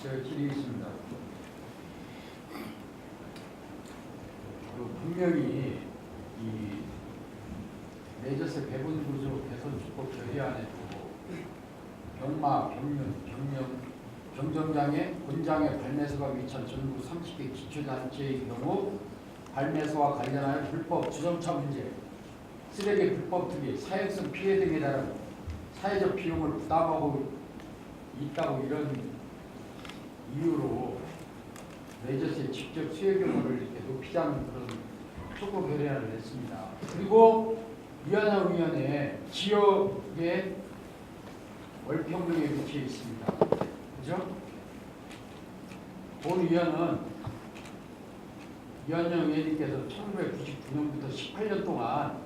질의있습니다. 분명히 이 레저세 배분 구조 개선 촉구 결의안에도 병마, 병정장애, 본장애 발매소가 위치한 전국 30개 기초단체의 경우 발매소와 관련하여 불법 주정차 문제, 쓰레기 불법 투기, 사회성 피해 등에 따른 사회적 비용을 부담하고 있다고 이런 이유로 레저세 직접 수혜 규모를 이렇게 높이자는 그런 촉구 결의안을 냈습니다. 그리고 이한영 의원의 지역에 월평동에 위치해 있습니다. 그죠? 본 의원은 이한영 의원님께서 1999년부터 18년 동안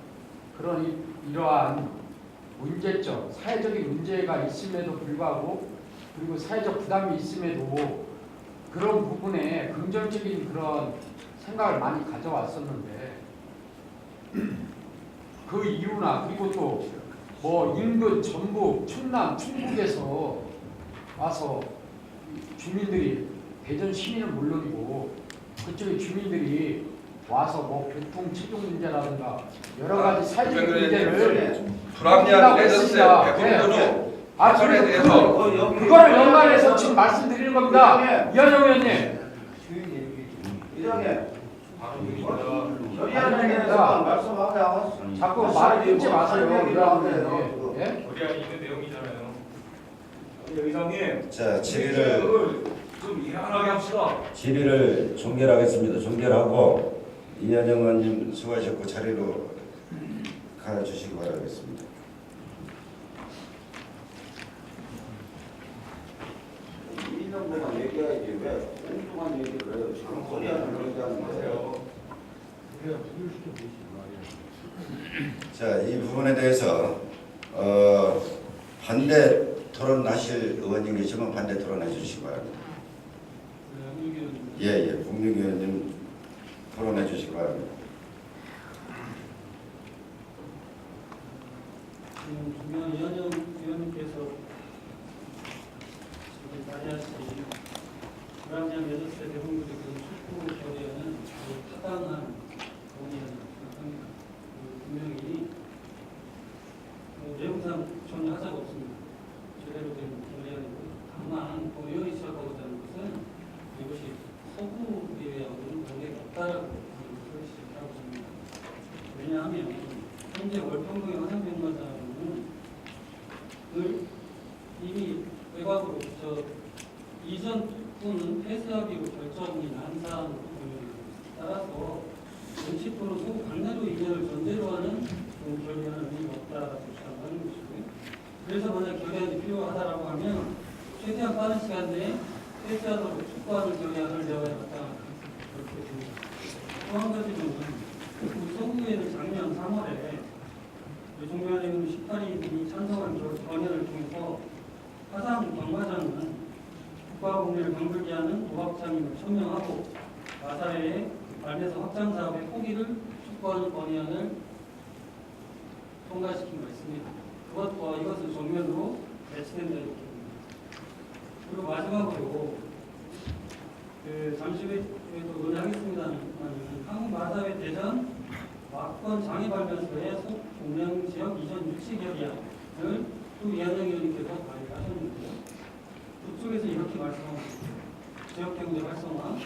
그런 이러한 문제점, 사회적인 문제가 있음에도 불구하고 그리고 사회적 부담이 있음에도 그런 부분에 긍정적인 그런 생각을 많이 가져왔었는데 그 이유나 그리고 또 뭐 인근 전북, 충남, 충북에서 와서 주민들이 대전 시민은 물론이고 그쪽의 주민들이 와서 뭐 교통 체증 문제라든가 여러 가지 사회적 문제를
불합리한 레저스의
있습니다.
대부분으로
아,
개선에 대해서
그거를 연관해서 지금 말씀드리는 겁니다. 이현영 의원님.
이장님, 결의안에 대해서 말씀하세요.
자꾸 말을 끊지 마세요. 의원님. 예?
우리가 있는 내용이잖아요.
의장님,
자, 질의를
좀 이해하게 합시다.
종결하겠습니다. 종결하고 이현영 의원님 수고하셨고 자리로 가주시기 바라겠습니다.
이 정도만 얘기해야지 왜 엉뚱한 얘기를 해요? 지금 소리하는 얘기하는데.
자, 이 부분에 대해서 반대 토론하실 의원님 계시면 반대 토론해 주시기 바랍니다. 예, 국민 의원님 토론해 주시기 바랍니다.
지금 중요한 이현영 의원님께서 말하신 불합리한 레저스의 대부분들이 그 출구 결의안은 타당한 논의라고 생각합니다. 분명히 내용상 전혀 하자가 없습니다. 제대로 된 결의안이고 다만 의원이 지적하고자 하는 것은 이것이 서구 예외하고는 관계가 없다라고 하고 있습니다. 왜냐하면 현재 월평동의 화산병마장은 이미 외곽으로 이전 또는 폐쇄하기로 결정이 난 사안으로 보입니다. 따라서 정치 또는 서구 강내로 이전을 전제로 하는 결의안은 의미가 없다라고 주장하는 것이고요. 그래서 만약 결의안이 필요하다라고 하면 최대한 빠른 시간 내에 폐쇄하도록 촉구하는 결의안을 내어야 한다. 그렇게 됩니다. 또 한 가지는 서구에는 작년 3월에 종교연맹 18인이 찬성한 건의를 통해서 화상 경마장은 국가공리를 병들게 하는 도박장임을 천명하고 마사회의 발매서 확장 사업의 포기를 촉구하는 건의안을 통과시킨 바 있습니다. 이것은 정면으로 배치된다 이렇게 봅니다. 그리고 마지막으로 잠시 후에도 논의하겠습니다만 한국 마사회 대전 막권 장애 발견소의 속 동령 지역 이전 유치 결의안을 또 이한영 의원님께서 발의하셨는데요. 그쪽에서 이렇게 말씀합니다. 지역경제 활성화,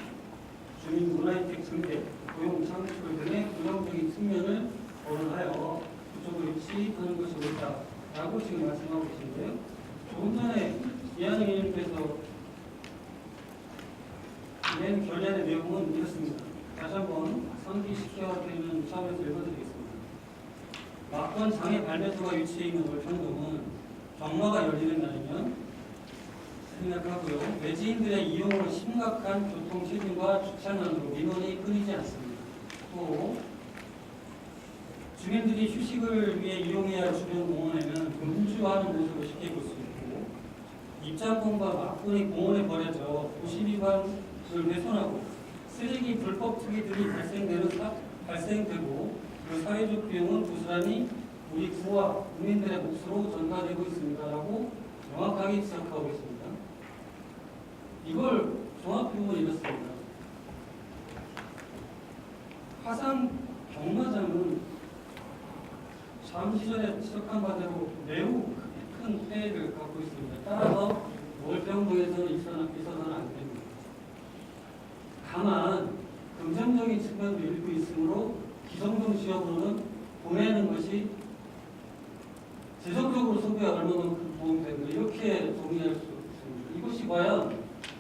주민 문화혜택 증대, 고용 창출 등의 긍정적인 측면을 거론하여 그쪽을 유치하는 것이 옳다라고 지금 말씀하고 계신데요. 조금 전에 이한영 의원님께서 낸 결의안의 내용은 이렇습니다. 다시 한번 상기시켜야 되는 차원에서 읽어드리겠습니다. 막권 장애 발매소가 위치해 있는 월평동은 경마가 열리는 날이면 생각하고요. 외지인들의 이용으로 심각한 교통 체증과 주차난으로 민원이 끊이지 않습니다. 또 주민들이 휴식을 위해 이용해야 할 주변 공원에는 금주하는 모습을 쉽게 볼 수 있고 입장권과 막군이 공원에 버려져 도시 위반을 훼손하고 쓰레기 불법 투기들이 발생되고 그 사회적 비용은 고스란히 우리 구와 국민들의 몫으로 전가되고 있습니다라고 정확하게 지적하고 있습니다. 이걸 종합표현은 이렇습니다. 화상 경마장은 잠시 전에 지적한 바대로 매우 큰 폐해를 갖고 있습니다. 따라서 월평동에서 있어서는 안 됩니다. 다만 긍정적인 측면도 일부 있으므로 기성동 지역으로는 보내는 것이 재정적으로 소비에 얼마나 도움이 되는가 이렇게 정리할 수 있습니다. 이것이 과연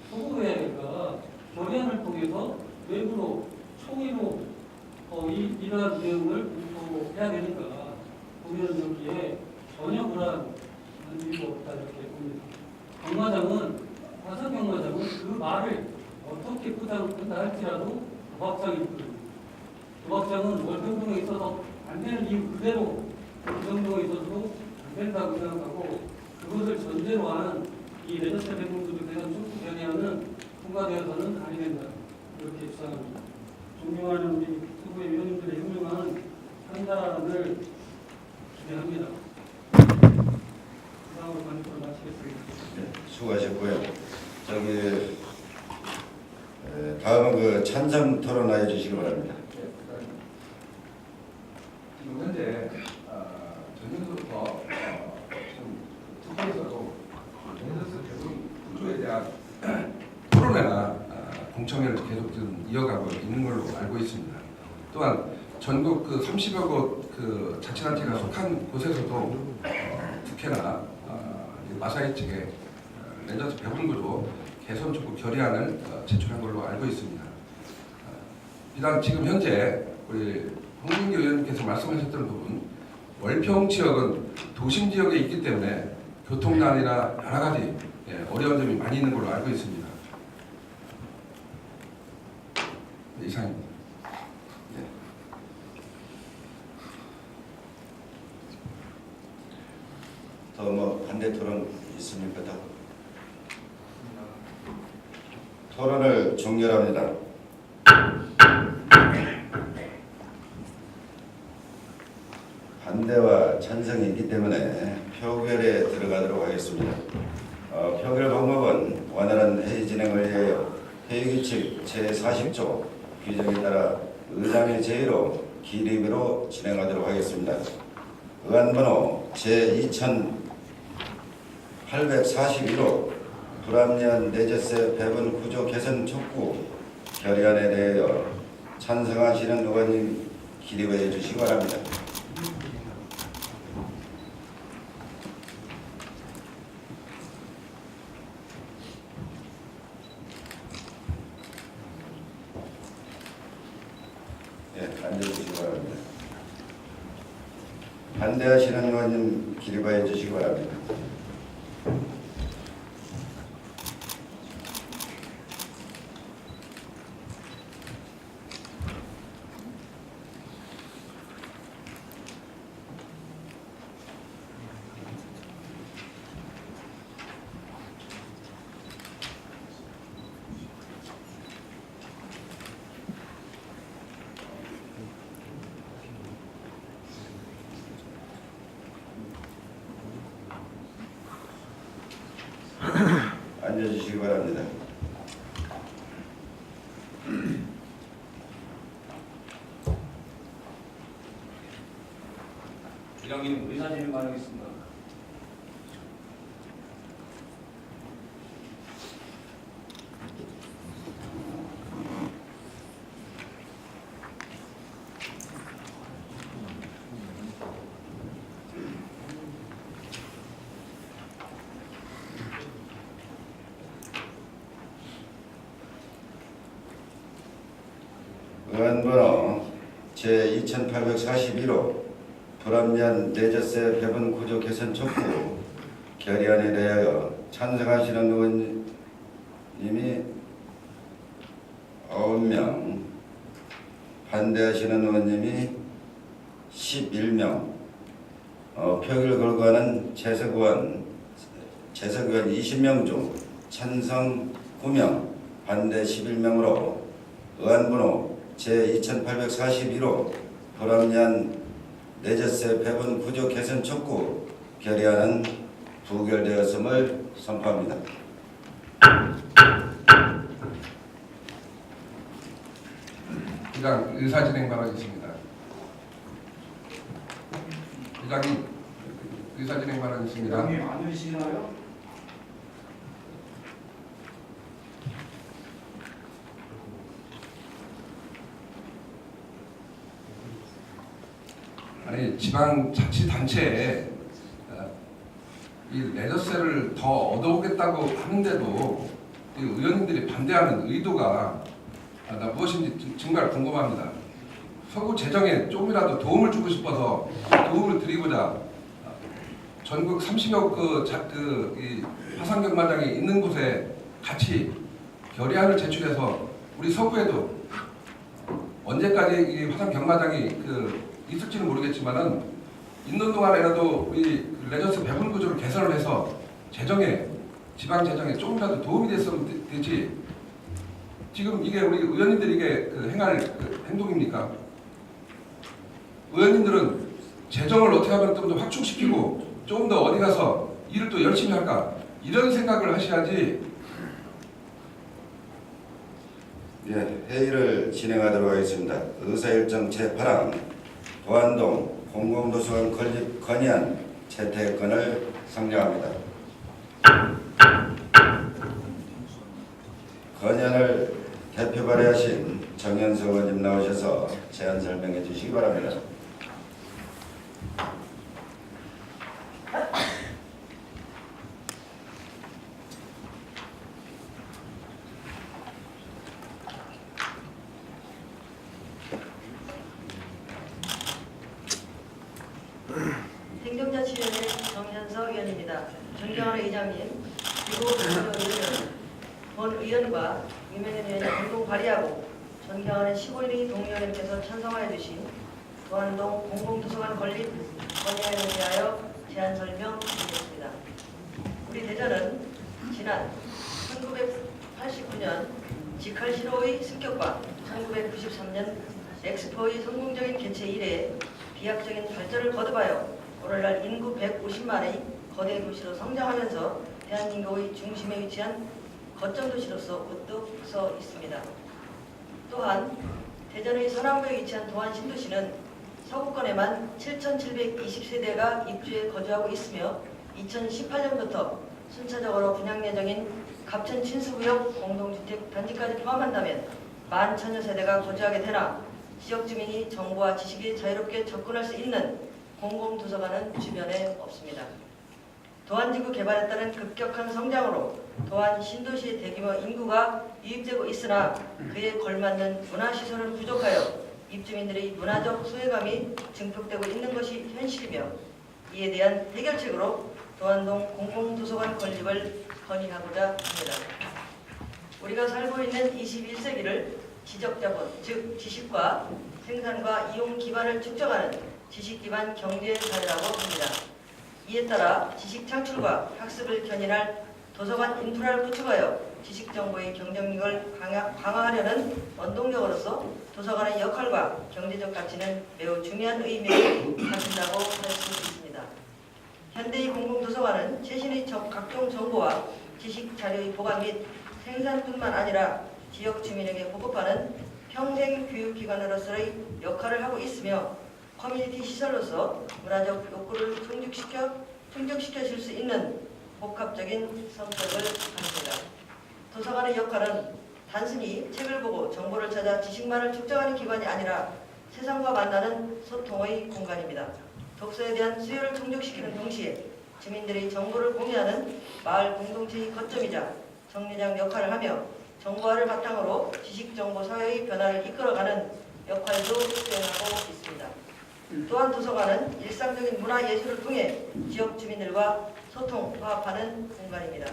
소구회가 결의안을 통해서 외부로 총의로 이러한 내용을 공포해야 되는가 보면 여기에 전혀 그러한 이유가 없다 이렇게 봅니다. 경마장은 화성 경마장은 그 말을 어떻게 포장한다 할지라도 도박장이 있거든요. 도박장은 월평동에 있어서 안 되는 이유 그대로 그 정도에 있어서도 안 된다고 생각하고 그것을 전제로 하는 이 레저스 대부분들에 대한 촉구 결의안은 통과되어서는 아니 된다 이렇게 주장합니다. 존경하는 우리 서구의 위원님들의 현명한 판단을 기대합니다. 이상으로 관입을 마치겠습니다.
네, 수고하셨고요. 다음은 찬성 토론하여 주시기 바랍니다.
이어가고 있는 걸로 알고 있습니다. 또한 전국 그 30여 곳 그 자치단체가 속한 곳에서도 특혜나 마사이 측에 레저스 배분구조 개선 촉구 결의안을 제출한 걸로 알고 있습니다. 비단 지금 현재 우리 홍준기 의원님께서 말씀하셨던 부분, 월평 지역은 도심 지역에 있기 때문에 교통난이나 여러 가지 어려운 점이 많이 있는 걸로 알고 있습니다. 네, 이상입니다.
더 뭐 반대 토론 있습니까? 더? 토론을 종결합니다. 반대와 찬성이 있기 때문에 표결에 들어가도록 하겠습니다. 표결 방법은 원활한 회의 진행을 위하여 회의규칙 제40조 규정에 따라 의장의 제의로 기립으로 진행하도록 하겠습니다. 의안번호 제2841호 불합리한 내재세 배분 구조 개선 촉구 결의안에 대하여 찬성하시는 의원님 기립해 주시기 바랍니다. 앉아주시기 바랍니다. 반대하시는 의원님 기립하여 주시기 바랍니다. 앉아주시기 바랍니다.
의장님 의사진행 바라겠습니다.
의안번호 제2841호 불합리한 내재세 배분 구조 개선 촉구 결의안에 대하여 찬성하시는 의원님이 9명, 반대하시는 의원님이 11명, 표결 결과는 재석 의원 20명 중 찬성 9명, 반대 11명으로 의안번호 제2841호 불합리한 내재세 배분 구조 개선 촉구 결의안은 부결되었음을 선포합니다.
의장 의사 진행 바라겠습니다. 의장님 의사 진행 바라겠습니다.
의장님 안 되시나요?
아니 지방자치단체에 이 레저세를 더 얻어오겠다고 하는데도 이 의원님들이 반대하는 의도가 나 무엇인지 정말 궁금합니다. 서구 재정에 조금이라도 도움을 주고 싶어서 도움을 드리고자 전국 30여 이 화산경마장이 있는 곳에 같이 결의안을 제출해서 우리 서구에도 언제까지 이 화산경마장이 있을지는 모르겠지만은 있는 동안에라도 우리 레저스 배분 구조를 개선을 해서 재정에 지방 재정에 조금이라도 도움이 됐으면 되지. 지금 이게 우리 의원님들이 이게 행할 행동입니까? 의원님들은 재정을 어떻게 하면 좀 더 확충시키고 조금 더 어디 가서 일을 또 열심히 할까 이런 생각을 하셔야지.
예, 회의를 진행하도록 하겠습니다. 의사일정 제8항 도안동 공공도서관 건립 건의안 채택건을 상정합니다. 건의안을 대표 발의하신 정현석 의원님 나오셔서 제안 설명해 주시기 바랍니다.
행정자치위원회 정현석 의원입니다. 존경하는 의장님, 그리고 의원은 본 의원과 유명현 의원이 공동 발의하고 존경하는 15인의 동의원님께서 찬성하여 주신 도안동 공공도서관 건립 건의안에 대하여 제안 설명드리겠습니다. 우리 대전은 지난 1989년 직할신호의 습격과 1993년 엑스포의 성공적인 개최 이래 비약적인 발전을 거듭하여 오늘날 인구 150만의 거대 도시로 성장하면서 대한민국의 중심에 위치한 거점 도시로서 우뚝 서 있습니다. 또한 대전의 서남부에 위치한 도안 신도시는 서구권에만 7,720세대가 입주해 거주하고 있으며 2018년부터 순차적으로 분양 예정인 갑천 친수구역 공동주택 단지까지 포함한다면 11,000여 세대가 거주하게 되나 지역 주민이 정보와 지식에 자유롭게 접근할 수 있는 공공도서관은 주변에 없습니다. 도안지구 개발에 따른 급격한 성장으로 도안 신도시의 대규모 인구가 유입되고 있으나 그에 걸맞는 문화시설은 부족하여 입주민들의 문화적 소외감이 증폭되고 있는 것이 현실이며 이에 대한 해결책으로 도안동 공공도서관 건립을 건의하고자 합니다. 우리가 살고 있는 21세기를 지적자본, 즉 지식과 생산과 이용 기반을 축적하는 지식기반 경제 사회라고 합니다. 이에 따라 지식 창출과 학습을 견인할 도서관 인프라를 구축하여 지식정보의 경쟁력을 강화하려는 원동력으로서 도서관의 역할과 경제적 가치는 매우 중요한 의미를 가진다고 할 수 있습니다. 현대의 공공도서관은 최신의 각종 정보와 지식 자료의 보관 및 생산뿐만 아니라 지역 주민에게 보급하는 평생 교육기관으로서의 역할을 하고 있으며 커뮤니티 시설로서 문화적 욕구를 충족시켜줄 수 있는 복합적인 성격을 가집니다. 도서관의 역할은 단순히 책을 보고 정보를 찾아 지식만을 축적하는 기관이 아니라 세상과 만나는 소통의 공간입니다. 독서에 대한 수요를 충족시키는 동시에 주민들이 정보를 공유하는 마을 공동체의 거점이자 정류장 역할을 하며 정보화를 바탕으로 지식정보 사회의 변화를 이끌어가는 역할도 수행하고 있습니다. 또한 도서관은 일상적인 문화예술을 통해 지역 주민들과 소통, 화합하는 공간입니다.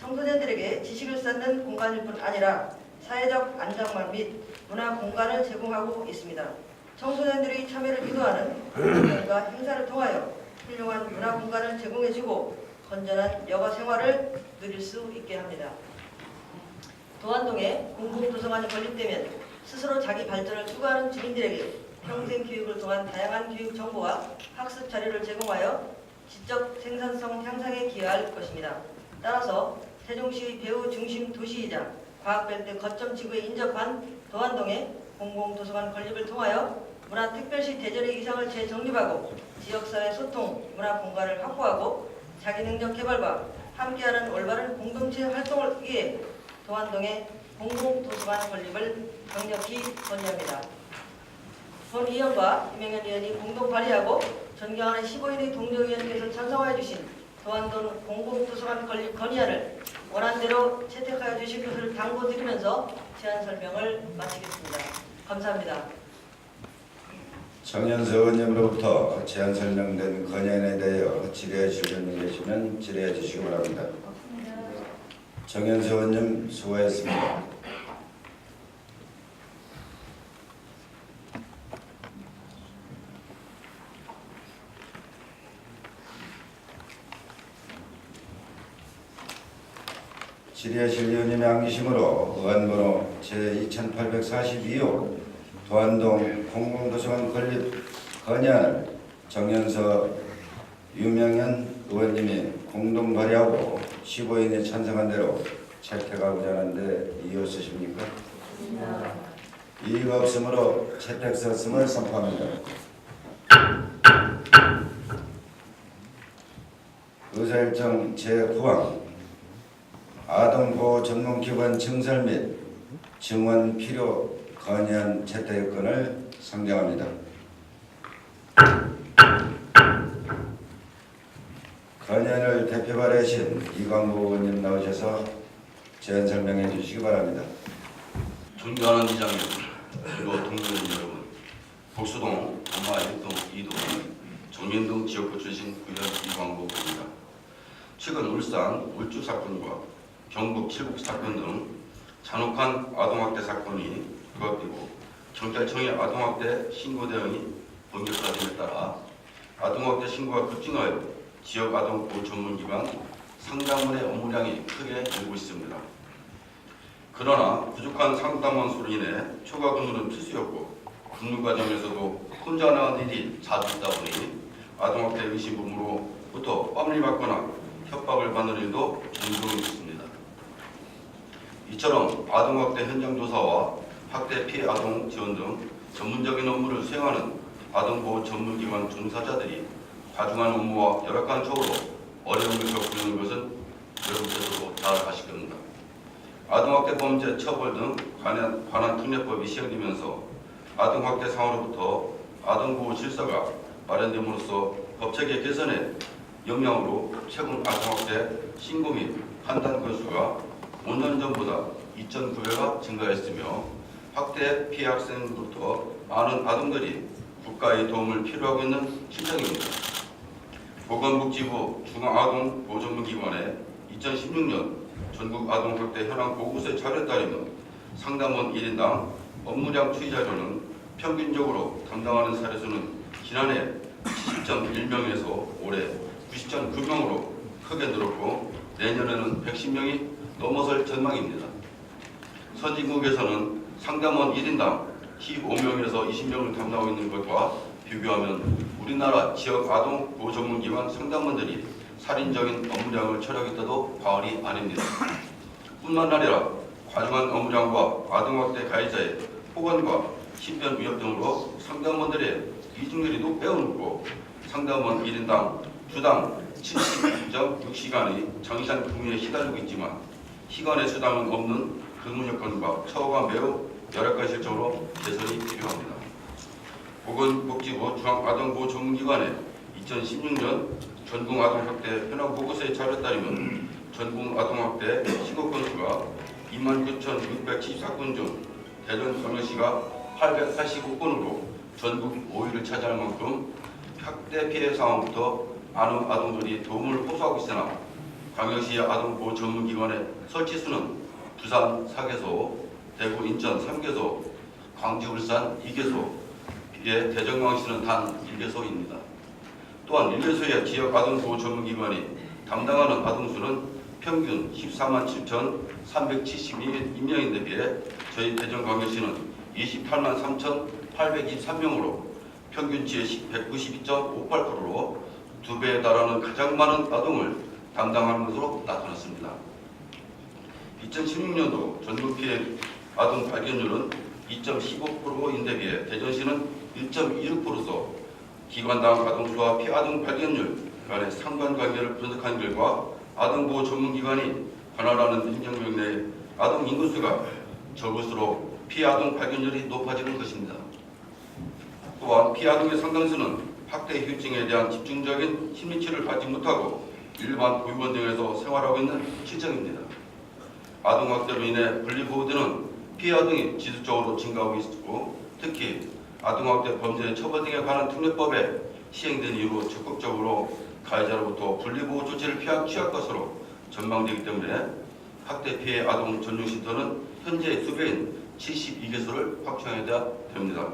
청소년들에게 지식을 쌓는 공간일 뿐 아니라 사회적 안정망 및 문화 공간을 제공하고 있습니다. 청소년들의 참여를 유도하는 공연과 행사를 통하여 훌륭한 문화 공간을 제공해주고 건전한 여가 생활을 누릴 수 있게 합니다. 도안동에 공공도서관이 건립되면 스스로 자기 발전을 추구하는 주민들에게 평생 교육을 통한 다양한 교육 정보와 학습 자료를 제공하여 지적 생산성 향상에 기여할 것입니다. 따라서 세종시의 배후 중심 도시이자 과학벨트 거점 지구에 인접한 도안동의 공공도서관 건립을 통하여 문화특별시 대전의 위상을 재정립하고 지역사회 소통, 문화 공간을 확보하고 자기능력 개발과 함께하는 올바른 공동체 활동을 위해 도안동의 공공도서관 건립을 강력히 건의합니다. 본 의원과 유명현 의원이 공동 발의하고 존경하는 15인의 동료 의원께서 찬성하여 주신 도안동 공공도서관 건립 건의안을 원안대로 채택하여 주실 것을 당부드리면서 제안 설명을 마치겠습니다. 감사합니다.
정현석 의원님으로부터 제안 설명된 건의안에 대하여 질의해 주실 분 계시면 질의해 주시기 바랍니다. 정현석 의원님 수고하셨습니다. 질의하실 의원님의 안기심으로 의안번호 제2842호 도안동 공공도서관 건립 건의안을 정현석 유명현 의원님이 공동 발의하고 15인이 찬성한 대로 채택하고자 하는데 이의 없으십니까? 이의가 없으므로 채택서였음을 선포합니다. 의사일정 제9항 아동보호 전문기관 증설 및 증언 필요 건의안 채택건을 상정합니다. 건의안을 대표 발의하신 이광보 의원님 나오셔서 제안 설명해 주시기 바랍니다.
존경하는 이장님, 그리고 동료인 여러분, 복수동, 엄마 1동, 2동, 정민동 지역구 출신 구현 이광보입니다. 최근 울산 울주 사건과 경북 칠북 사건 등 잔혹한 아동학대 사건이 부각되고 경찰청의 아동학대 신고 대응이 본격화됨에 따라 아동학대 신고가 급증하여 지역 아동보호 전문기관 상담원의 업무량이 크게 늘고 있습니다. 그러나 부족한 상담원 수로 인해 초과 근무는 필수였고 근무 과정에서도 혼자 나간 일이 자주 있다 보니 아동학대 의심범으로부터 뺨을 맞거나 협박을 받는 일도 종종 있습니다. 이처럼 아동학대 현장 조사와 학대 피해 아동 지원 등 전문적인 업무를 수행하는 아동보호 전문기관 종사자들이 과중한 업무와 열악한 처우로 어려움을 겪고 있는 것은 여러분께서도 잘 아실 겁니다. 아동학대 범죄 처벌 등 관한 특례법이 시행되면서 아동학대 상황으로부터 아동보호 질서가 마련됨으로써 법체계 개선에 영향으로 최근 아동학대 신고 및 판단 건수가 5년 전보다 2,900가 증가했으며 학대 피해 학생으로부터 많은 아동들이 국가의 도움을 필요하고 있는 실정입니다. 보건복지부 중앙아동보호전문기관의 2016년 전국 아동학대 현황 보고서의 자료에 따르면 상담원 1인당 업무량 추이 자료는 평균적으로 담당하는 사례수는 지난해 70.1명에서 올해 90.9명으로 크게 늘었고 내년에는 110명이 넘어설 전망입니다. 선진국에서는 상담원 1인당 15명에서 20명을 담당하고 있는 것과 비교하면 우리나라 지역 아동 보호 전문기관 상담원들이 살인적인 업무량을 처리하겠다도 과언이 아닙니다. 뿐만 아니라 과중한 업무량과 아동학대 가해자의 폭언과 신변 위협 등으로 상담원들의 이중률이 매우 높고 상담원 1인당 주당 70.6시간의 장시간 근무에 시달리고 있지만 시간의 수당은 없는 근무 여건과 처우가 매우 열악한 실정으로 개선이 필요합니다. 보건복지부 중앙아동보호전문기관의 2016년 전국 아동학대 현황 보고서의 자료에 따르면 전국 아동학대 신고 건수가 29,674건 중 대전광역시가 885건으로 전국 5위를 차지할 만큼 학대 피해 상황부터 많은 아동들이 도움을 호소하고 있으나 광역시 아동보호 전문기관의 설치수는 부산 4개소, 대구 인천 3개소, 광주 울산 2개소에 대전광역시는 단 1개소입니다. 또한 1개소의 지역 아동보호 전문기관이 담당하는 아동수는 평균 14만 7,372명인데 비해 저희 대전광역시는 28만 3,823명으로 평균치의 192.58%로 2배에 달하는 가장 많은 아동을 담당하는 것으로 나타났습니다. 2016년도 전국 피해 아동 발견율은 2.15%인데 비해 대전시는 1.26%로 기관당 아동수와 피해 아동 발견율 간의 상관관계를 분석한 결과 아동보호 전문기관이 관할하는 행정구역 내 아동 인구수가 적을수록 피해 아동 발견율이 높아지는 것입니다. 또한 피해 아동의 상당수는 학대 후유증에 대한 집중적인 심리치료를 받지 못하고 일반 보육원 등에서 생활하고 있는 실정입니다. 아동학대로 인해 분리보호되는 피해 아동이 지속적으로 증가하고 있고 특히 아동학대 범죄 처벌 등에 관한 특례법에 시행된 이후로 적극적으로 가해자로부터 분리보호 조치를 취할 것으로 전망되기 때문에 학대 피해 아동 전용쉼터는 현재 수배인 72개소를 확충해야 됩니다.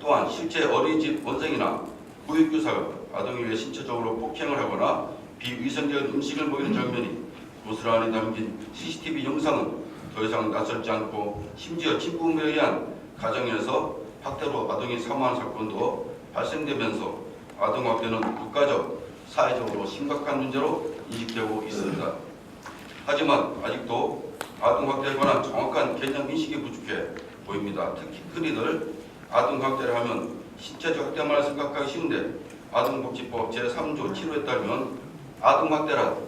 또한 실제 어린이집 원생이나 보육교사가 아동에 의해 신체적으로 폭행을 하거나 비위생적인 음식을 먹이는 장면이 고스란히 담긴 CCTV 영상은 더 이상 낯설지 않고 심지어 친부모에 의한 가정에서 학대로 아동이 사망하는 사건도 발생되면서 아동학대는 국가적, 사회적으로 심각한 문제로 인식되고 있습니다. 하지만 아직도 아동학대에 관한 정확한 개념 인식이 부족해 보입니다. 특히 흔히들 아동학대를 하면 신체적 학대만 생각하기 쉬운데 아동복지법 제3조 7호에 따르면 아동학대란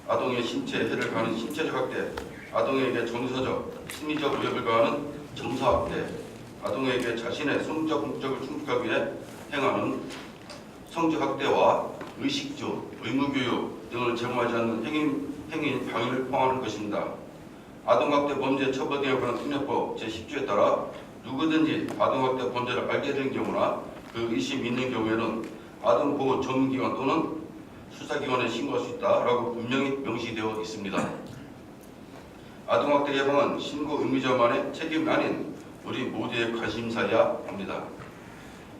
아동의 신체에 해를 가하는 신체적 학대, 아동에게 정서적, 심리적 위협을 가하는 정서학대, 아동에게 자신의 성적 목적을 충족하기 위해 행하는 성적학대와 의식주, 의무교육 등을 제공하지 않는 행위 방해를 포함하는 것입니다. 아동학대 범죄 처벌 등에 관한 특례법 제10조에 따라 누구든지 아동학대 범죄를 알게 된 경우나 그 의심이 있는 경우에는 아동보호 전문기관 또는 수사기관에 신고할 수 있다라고 분명히 명시되어 있습니다. 아동학대 예방은 신고 의무자만의 책임이 아닌 우리 모두의 관심사여야 합니다.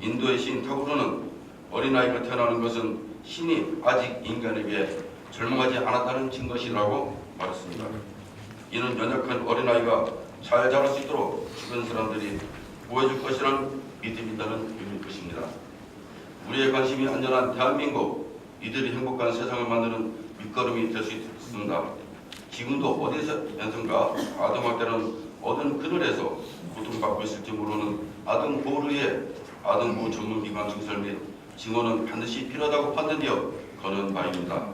인도의 시인 타고르는 어린아이가 태어나는 것은 신이 아직 인간에게 절망하지 않았다는 증거시라고 말했습니다. 이는 연약한 어린아이가 잘 자랄 수 있도록 주변 사람들이 보호해줄 것이라는 믿음이 있다는 의미일 것입니다. 우리의 관심이 안전한 대한민국, 이들이 행복한 세상을 만드는 밑거름이 될 수 있습니다. 지금도 어디서연선가 아동학대는 어떤 그늘에서 고통받고 있을지 모르는 아동보호를 위해 아동보호 전문기관 증설 및 증언은 반드시 필요하다고 판단되어 거는 바입니다.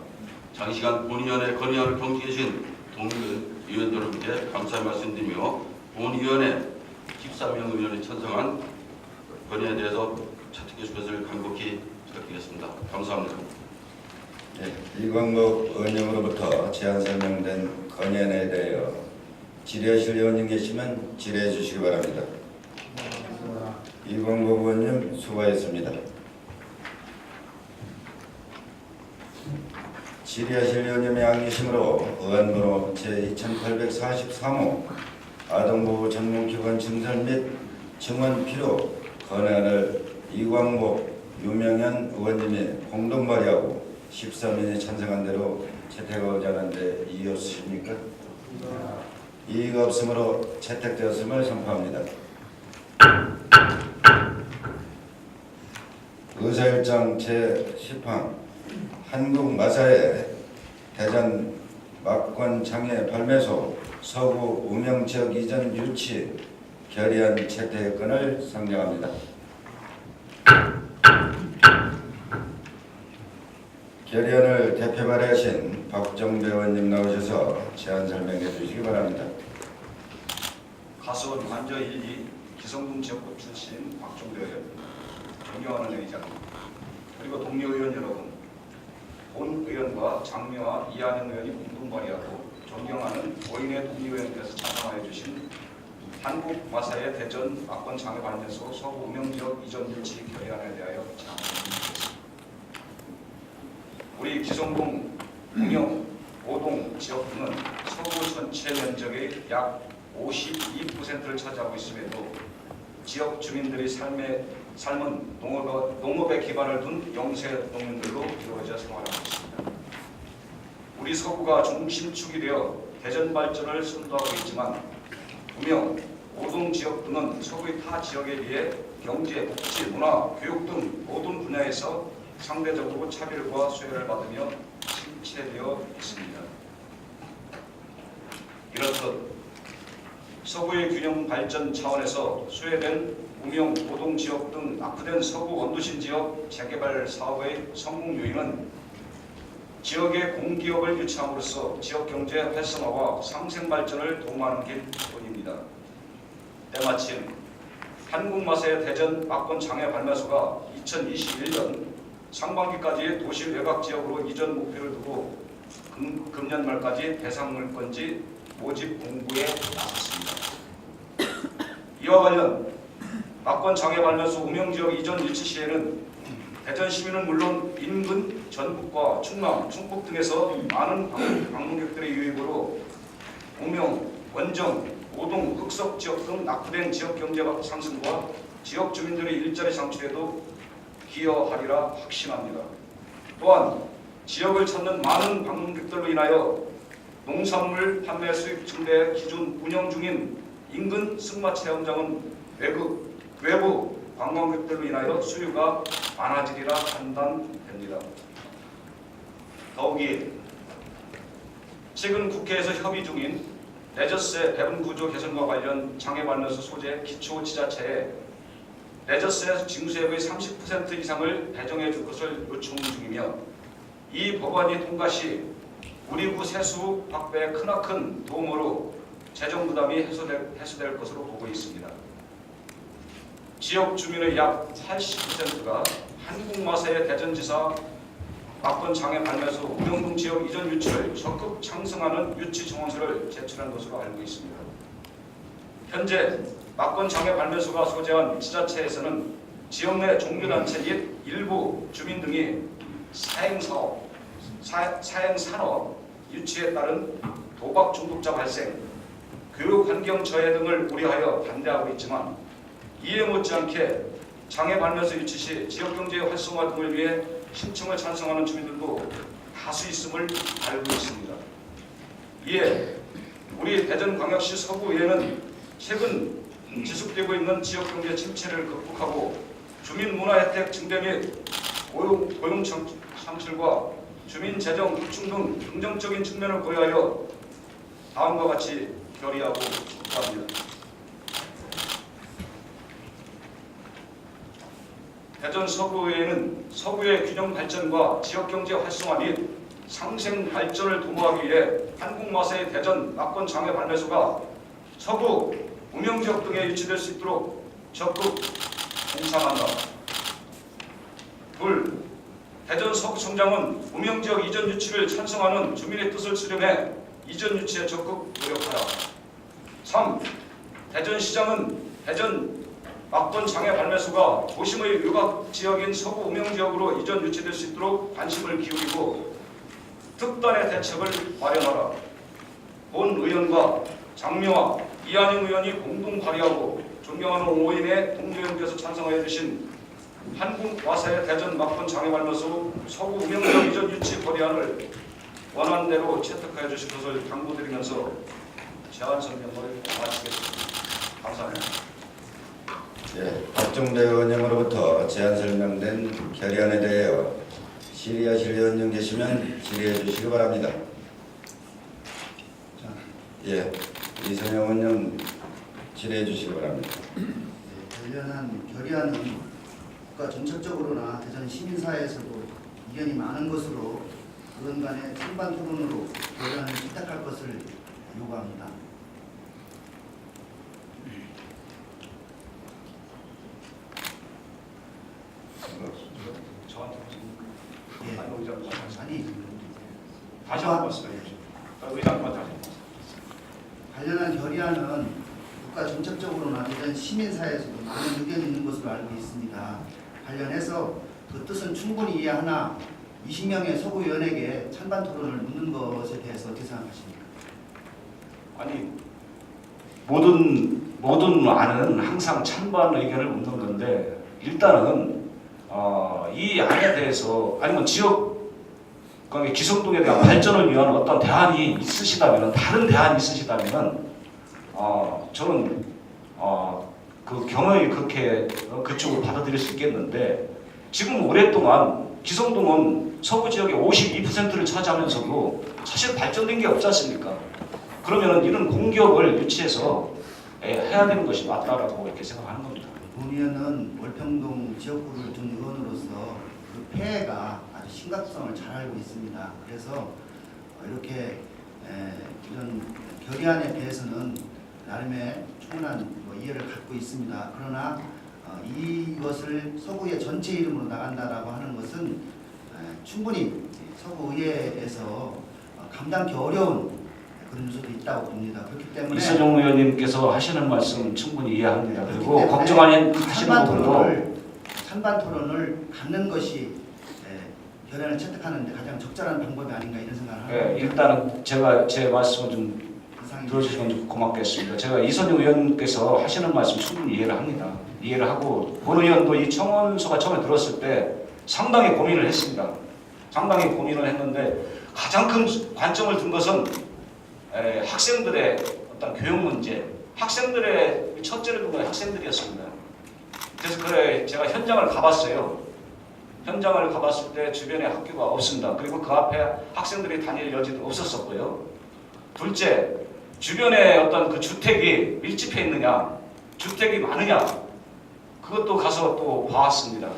장시간 본위원회 건의안을 경청해 주신 동의원 의원 여러분께 감사의 말씀드리며 본위원회 13명 의원이 찬성한 건의에 대해서 채택해 줄 것을 간곡히 부탁드리겠습니다. 감사합니다.
이광복 의원님으로부터 제안 설명된 건의안에 대하여 질의하실 의원님 계시면 질의해 주시기 바랍니다. 이광복 의원님 수고하셨습니다. 질의하실 의원님이 안 계시므로 의안번호 제2843호 아동보호 전문기관 증설 및 증언 필요 건의안을 이광복, 유명현 의원님이 공동 발의하고 13인이 찬성한 대로 채택하고자 하는데 이의 없으십니까? 이의가 없으므로 채택되었음을 선포합니다. 의사일정 제10항 한국마사회 대전 막권장애 발매소 서구 우명지역 이전 유치 결의안 채택건을 상정합니다. 결의안을 대표 발의하신 박정배 의원님 나오셔서 제안 설명해 주시기 바랍니다.
가수원 관저 1기 기성동 지역구 출신 박종배 의원, 존경하는 의장, 그리고 동료 의원 여러분, 본 의원과 장미화 이한영 의원이 공동 발의하고 존경하는 오인혜 동의의원께서 찬성하여 주신 한국마사회 대전 막권장애발전소 서구 우명지역 이전 유치 결의안에 대하여 제안드리겠습니다. 우리 기성동, 운영, 오동 지역 등은 서구 전체 면적의 약 52%를 차지하고 있음에도 지역 주민들의 삶은 농업에 기반을 둔 영세 농민들로 이루어져 생활하고 있습니다. 우리 서구가 중심축이 되어 대전 발전을 선도하고 있지만 운영, 오동 지역 등은 서구의 타 지역에 비해 경제, 복지, 문화, 교육 등 모든 분야에서 상대적으로 차별과 수혜를 받으며 침체되어 있습니다. 이렇듯 서구의 균형 발전 차원에서 수혜된 우명, 오동 지역 등 낙후된 서구 원도심 지역 재개발 사업의 성공 요인은 지역의 공기업을 유치함으로써 지역 경제 활성화와 상생 발전을 도모하는 길뿐입니다. 때마침 한국마사회 대전 막권 장애 발매소가 2021년 상반기까지 도시 외곽 지역으로 이전 목표를 두고 금년 말까지 대상 물건지 모집 공부에 나섰습니다. 이와 관련 막권 장애 발매소 우명지역 이전 유치 시에는 대전 시민은 물론 인근 전북과 충남, 충북 등에서 많은 방문객들의 유입으로 우명, 원정, 오동, 흑석 지역 등 낙후된 지역 경제 상승과 지역 주민들의 일자리 창출에도 기여하리라 확신합니다. 또한 지역을 찾는 많은 방문객들로 인하여 농산물 판매 수입 증대 기준 운영 중인 인근 승마 체험장은 외부 관광객들로 인하여 수요가 많아지리라 판단됩니다. 더욱이 최근 국회에서 협의 중인 레저세 배분 구조 개선과 관련 장애 발매소 소재 기초지자체에 레저세 징수액의 30% 이상을 배정해 줄 것을 요청 중이며 이 법안이 통과 시 우리 구 세수 확대에 크나큰 도움으로 재정 부담이 해소될 것으로 보고 있습니다. 지역 주민의 약 80%가 한국마사의 대전지사 막번 장애 발매소 우명동 지역 이전 유치를 적극 창성하는 유치 정원서를 제출한 것으로 알고 있습니다. 현재 막번 장애 발매소가 소재한 지자체에서는 지역 내 종교단체 및 일부 주민 등이 사행산업 유치에 따른 도박 중독자 발생, 교육 환경 저해 등을 우려하여 반대하고 있지만 이에 못지않게 장애 발매소 유치 시 지역경제 활성화 등을 위해 신청을 찬성하는 주민들도 다수 있음을 알고 있습니다. 이에 우리 대전광역시 서구의회는 최근 지속되고 있는 지역경제 침체를 극복하고 주민문화 혜택 증대 및 고용 창출과 주민 재정 확충 등 긍정적인 측면을 고려하여 다음과 같이 결의하고 축구합니다. 대전 서구의회는 서구의 균형 발전과 지역경제 활성화 및 상생 발전을 도모하기 위해 한국마사의 대전 막번 장애 발매소가 서구 우명지역 등에 유치될 수 있도록 적극 공상한다. 둘, 대전 서구청장은 우명지역 이전 유치를 찬성하는 주민의 뜻을 수렴해 이전 유치에 적극 노력하라. 3. 대전시장은 대전 막번 장애 발매소가 도심의 외곽 지역인 서구 우명지역으로 이전 유치될 수 있도록 관심을 기울이고 특단의 대책을 마련하라. 본 의원과 장미화, 이한영 의원이 공동 발의하고 존경하는 5인의 동료님께서 찬성하여 주신 한국마사의 대전 막번 장애 발매소 서구 우명지역 이전 유치 거래안을 원안대로 채택하여 주실 것을 당부드리면서 제안 설명을 마치겠습니다. 감사합니다.
예, 박종대 의원님으로부터 제안 설명된 결의안에 대하여 질의하실 의원님 계시면 질의해 주시기 바랍니다. 예, 이선영 의원님 질의해 주시기 바랍니다.
관련한 결의안은 국가 전체적으로나 대전 시민사회에서도 이견이 많은 것으로 그건 간에 찬반 토론으로 결의안을 채택할 것을 요구합니다.
저한테
예. 아니,
다시 한번 말씀해 주십시오. 의장님만 다시.
관련한 결의안은 국가 전체적으로나 대전 시민사회에서도 많은 의견이 있는 것으로 알고 있습니다. 관련해서 그 뜻은 충분히 이해하나 20명의 서구위원에게 찬반 토론을 묻는 것에 대해서 어떻게 생각하십니까?
아니 모든 안은 항상 찬반 의견을 묻는 건데 일단은 이 안에 대해서 아니면 지역 기성동에 대한 발전을 위한 어떤 대안이 있으시다면 다른 대안이 있으시다면 저는 그 경험이 그렇게 그쪽을 받아들일 수 있겠는데 지금 오랫동안 기성동은 서구 지역의 52%를 차지하면서도 사실 발전된 게 없지 않습니까? 그러면은 이런 공격을 유치해서 해야 되는 것이 맞다라고 이렇게 생각하는 겁니다.
본 의원은 월평동 지역구를 둔 의원으로서 그 폐해가 아주 심각성을 잘 알고 있습니다. 그래서 이렇게 이런 결의안에 대해서는 나름의 충분한 이해를 갖고 있습니다. 그러나 이것을 서구의 전체 이름으로 나간다라고 하는 것은 충분히 서구의회에서 감당하기 어려운 그런 요소도 있다고 봅니다. 그렇기 때문에
이선영 의원님께서 하시는 말씀 충분히 이해합니다. 그리고 걱정하시는 부분도
찬반 토론을 갖는 것이 결의안을 채택하는 데 가장 적절한 방법이 아닌가 이런 생각을 합니다.
네, 일단은 제가 제 말씀을 좀 들어주시면 고맙겠습니다. 제가 이선영 의원께서 하시는 말씀 충분히 이해를 합니다. 이해를 하고 본 의원도 이 청원서가 처음에 들었을 때 상당히 고민을 했습니다. 상당히 고민을 했는데 가장 큰 관점을 둔 것은 학생들의 어떤 교육 문제, 학생들의 첫째를 둔 건 학생들이었습니다. 그래서 제가 현장을 가봤어요. 현장을 가봤을 때 주변에 학교가 없습니다. 그리고 그 앞에 학생들이 다닐 여지도 없었었고요. 둘째, 주변에 어떤 그 주택이 밀집해 있느냐, 주택이 많으냐, 그것도 가서 또 봐왔습니다.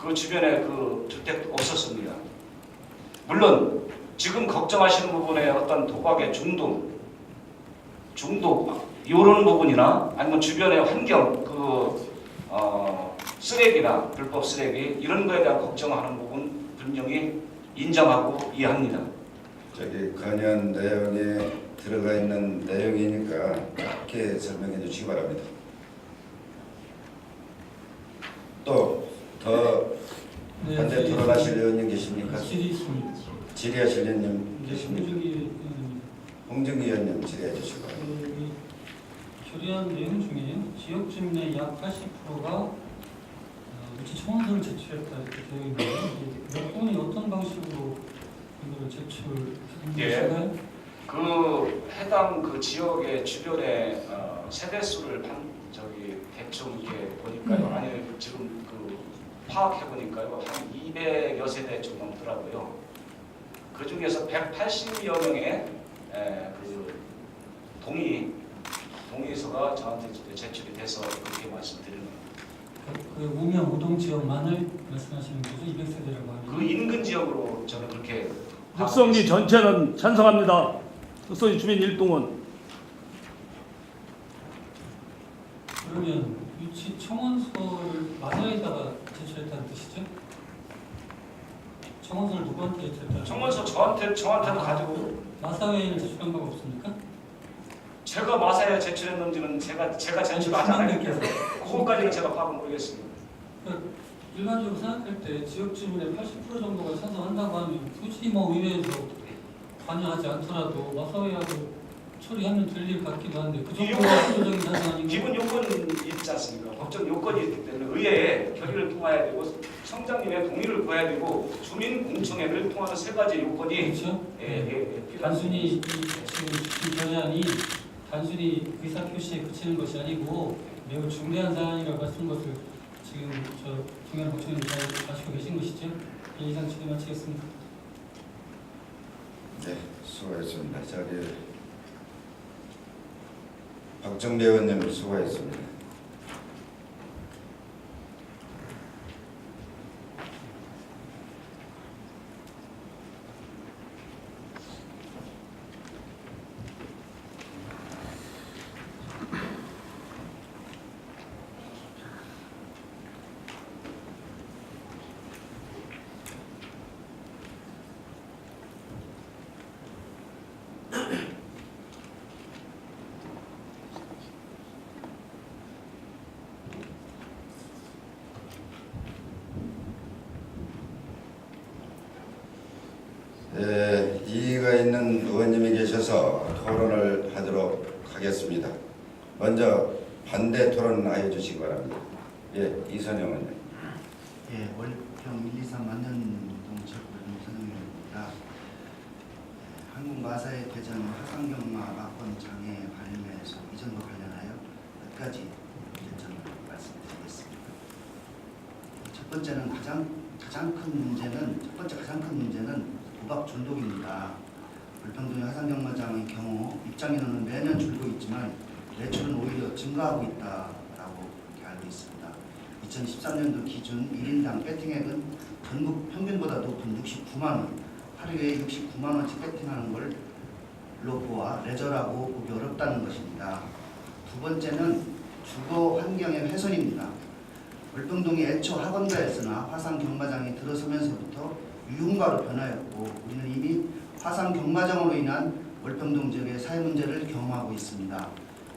그 주변에 그 주택도 없었습니다. 물론 지금 걱정하시는 부분에 어떤 도박의 중독 이런 부분이나 아니면 주변의 환경 쓰레기나 불법 쓰레기 이런 거에 대한 걱정하는 부분 분명히 인정하고 이해합니다.
저기 건의안 내용에 들어가 있는 내용이니까 짧게 설명해 주시기 바랍니다. 또 더
네,
반대 토론하실 의원님 계십니까?
질의 있습니다.
질의하실 의원님 계십니까?
저기
홍정기 의원님 질의해 주시기 바랍니다.
이 결의안 내용 중에 지역 주민의 약 80%가 우치 청원서를 제출했다 이렇게 되어 있는데 몇 분이 어떤 방식으로 이거를 제출했는가요?
그 해당 그 지역의 주변의 세대 수를 대충 이렇게 보니까요. 아니 지금 그 파악해 보니까요. 한 200여 세대 좀 넘더라고요. 그 중에서 180여 명의 그 동의서가 저한테 제출이 돼서 그렇게 말씀드리는 거예요.
그 우명 우동 지역만을 말씀하시는 거죠? 200세대라고 하면
그 인근 지역으로 저는 그렇게
흑성리 전체는 찬성합니다. 흑성리 주민 일동원.
그러면 유치 청원서를 마사에다가 제출했다는 뜻이죠? 청원서를 누구한테 제출했다는
청원서 저한테는 가지고
마사회에 제출한 거 없습니까?
제가 마사에 제출했는지는 제가 제출하지 않았는데 그것까지는 제가 파악을 모르겠습니다.
그러니까 일반적으로 생각할 때 지역 주민의 80% 정도가 찬성한다고 하면 굳이 의회에서 관여하지 않더라도 마사회하고 처리하면 될 일 같기도 한데 그 정도가 필요적인 사항 아닌가요?
기본 요건이 있지 않습니까? 법적 요건이 있기 때문에 의회에 결의를 통해야 되고 성장님의 동의를 구해야 되고 주민 공청회를 통하는 세 가지 요건이
그렇죠?
필요합니다.
단순히 지금 결의안이 단순히 의사표시에 그치는 것이 아니고 매우 중대한 사안이라고 말씀 것을 지금 동현 공청회는 잘 아시고 계신 것이죠? 이상 질의 마치겠습니다.
네, 수고하셨습니다. 저기 박정배 의원님 수고하셨습니다. 이의가 있는 의원님이 계셔서 토론을 하도록 하겠습니다. 먼저 반대 토론하여 주시기 바랍니다. 예, 이선영 의원님.
예, 월평 123 만년동 지역구 이선영입니다. 한국 마사회 대전 화상경마 막권 장애 발매에서 이전과 관련하여 몇 가지 쟁점을 말씀드리겠습니다. 첫 번째는 가장 큰 문제는 도박 중독입니다. 월평동의 화상경마장의 경우 입장인원은 매년 줄고 있지만 매출은 오히려 증가하고 있다라고 알고 있습니다. 2013년도 기준 1인당 배팅액은 전국 평균보다 높은 69만 원, 하루에 69만 원씩 배팅하는 걸로 보아 레저라고 보기 어렵다는 것입니다. 두 번째는 주거 환경의 훼손입니다. 월평동이 애초 학원가였으나 화상 경마장이 들어서면서부터 유흥가로 변하였고 우리는 이미 화상 경마장으로 인한 월평동 지역의 사회 문제를 경험하고 있습니다.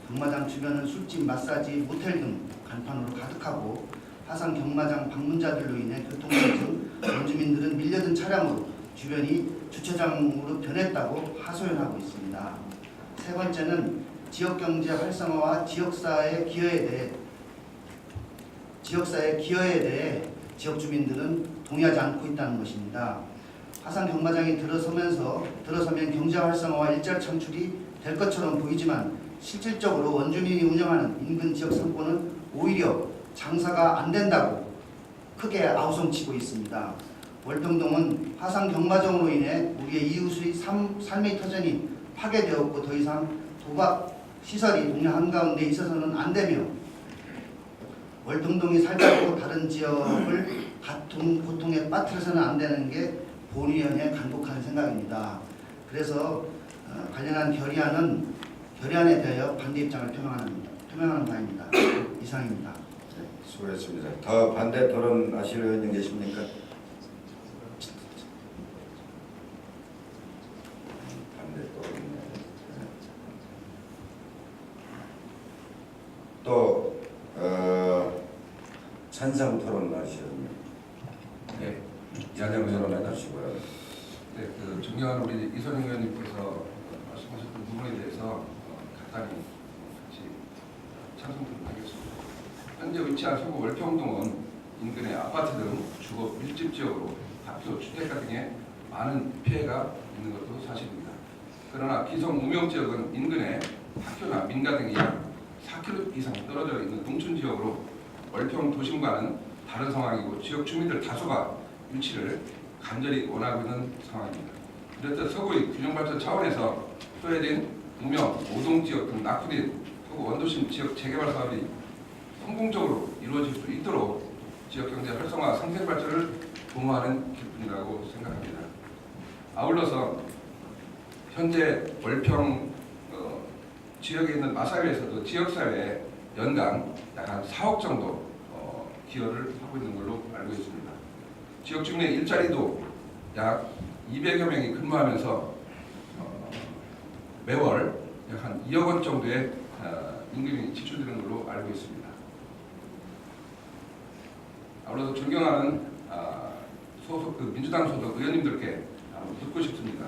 경마장 주변은 술집, 마사지, 모텔 등 간판으로 가득하고 화상 경마장 방문자들로 인해 교통체 등 원주민들은 밀려든 차량으로 주변이 주차장으로 변했다고 하소연하고 있습니다. 세 번째는 지역경제 활성화와 지역사회 기여에 대해 지역 주민들은 동의하지 않고 있다는 것입니다. 화상 경마장이 들어서면 경제 활성화와 일자리 창출이 될 것처럼 보이지만 실질적으로 원주민이 운영하는 인근 지역 상권은 오히려 장사가 안 된다고 크게 아우성치고 있습니다. 월평동은 화상 경마장으로 인해 우리의 이웃의 삶의 터전이 파괴되었고 더 이상 도박 시설이 동네 한가운데 있어서는 안 되며 월평동이 살자고 다른 지역을 같은 고통에 빠뜨려서는 안 되는 게 본위원회에 간곡한 생각입니다. 그래서 관련한 결의안에 대하여 반대 입장을 표명하는 바입니다. 이상입니다.
네, 수고했습니다. 더 반대 토론하실 의원님 계십니까? 반대 토론. 또 찬성 토론하시면
네,
찬성 토론해주시고요.
네, 그 존경하는 우리 이선영 의원님께서 말씀하셨던 부분에 대해서 간단히 같이 찬성하겠습니다. 현재 위치한 서구 월평동은 인근의 아파트 등 주거 밀집 지역으로 학교, 주택가 등의 많은 피해가 있는 것도 사실입니다. 그러나 기성 무명 지역은 인근에 학교나 민가 등이 약 4km 이상 떨어져 있는 농촌 지역으로 월평 도심과는 다른 상황이고 지역 주민들 다수가 유치를 간절히 원하고 있는 상황입니다. 이렇듯 서구의 균형발전 차원에서 소외된 무명, 오동지역 등 낙후된 서구 원도심 지역 재개발 사업이 성공적으로 이루어질 수 있도록 지역경제 활성화 상생발전을 도모하는 기분이라고 생각합니다. 아울러서 현재 월평 지역에 있는 마사회에서도 지역사회에 연간 약 한 4억 정도 기여를 하고 있는 걸로 알고 있습니다. 지역 주민의 일자리도 약 200여 명이 근무하면서 매월 약 한 2억 원 정도의 임금이 지출되는 걸로 알고 있습니다. 아울러서 존경하는 소속 민주당 소속 의원님들께 묻고 싶습니다.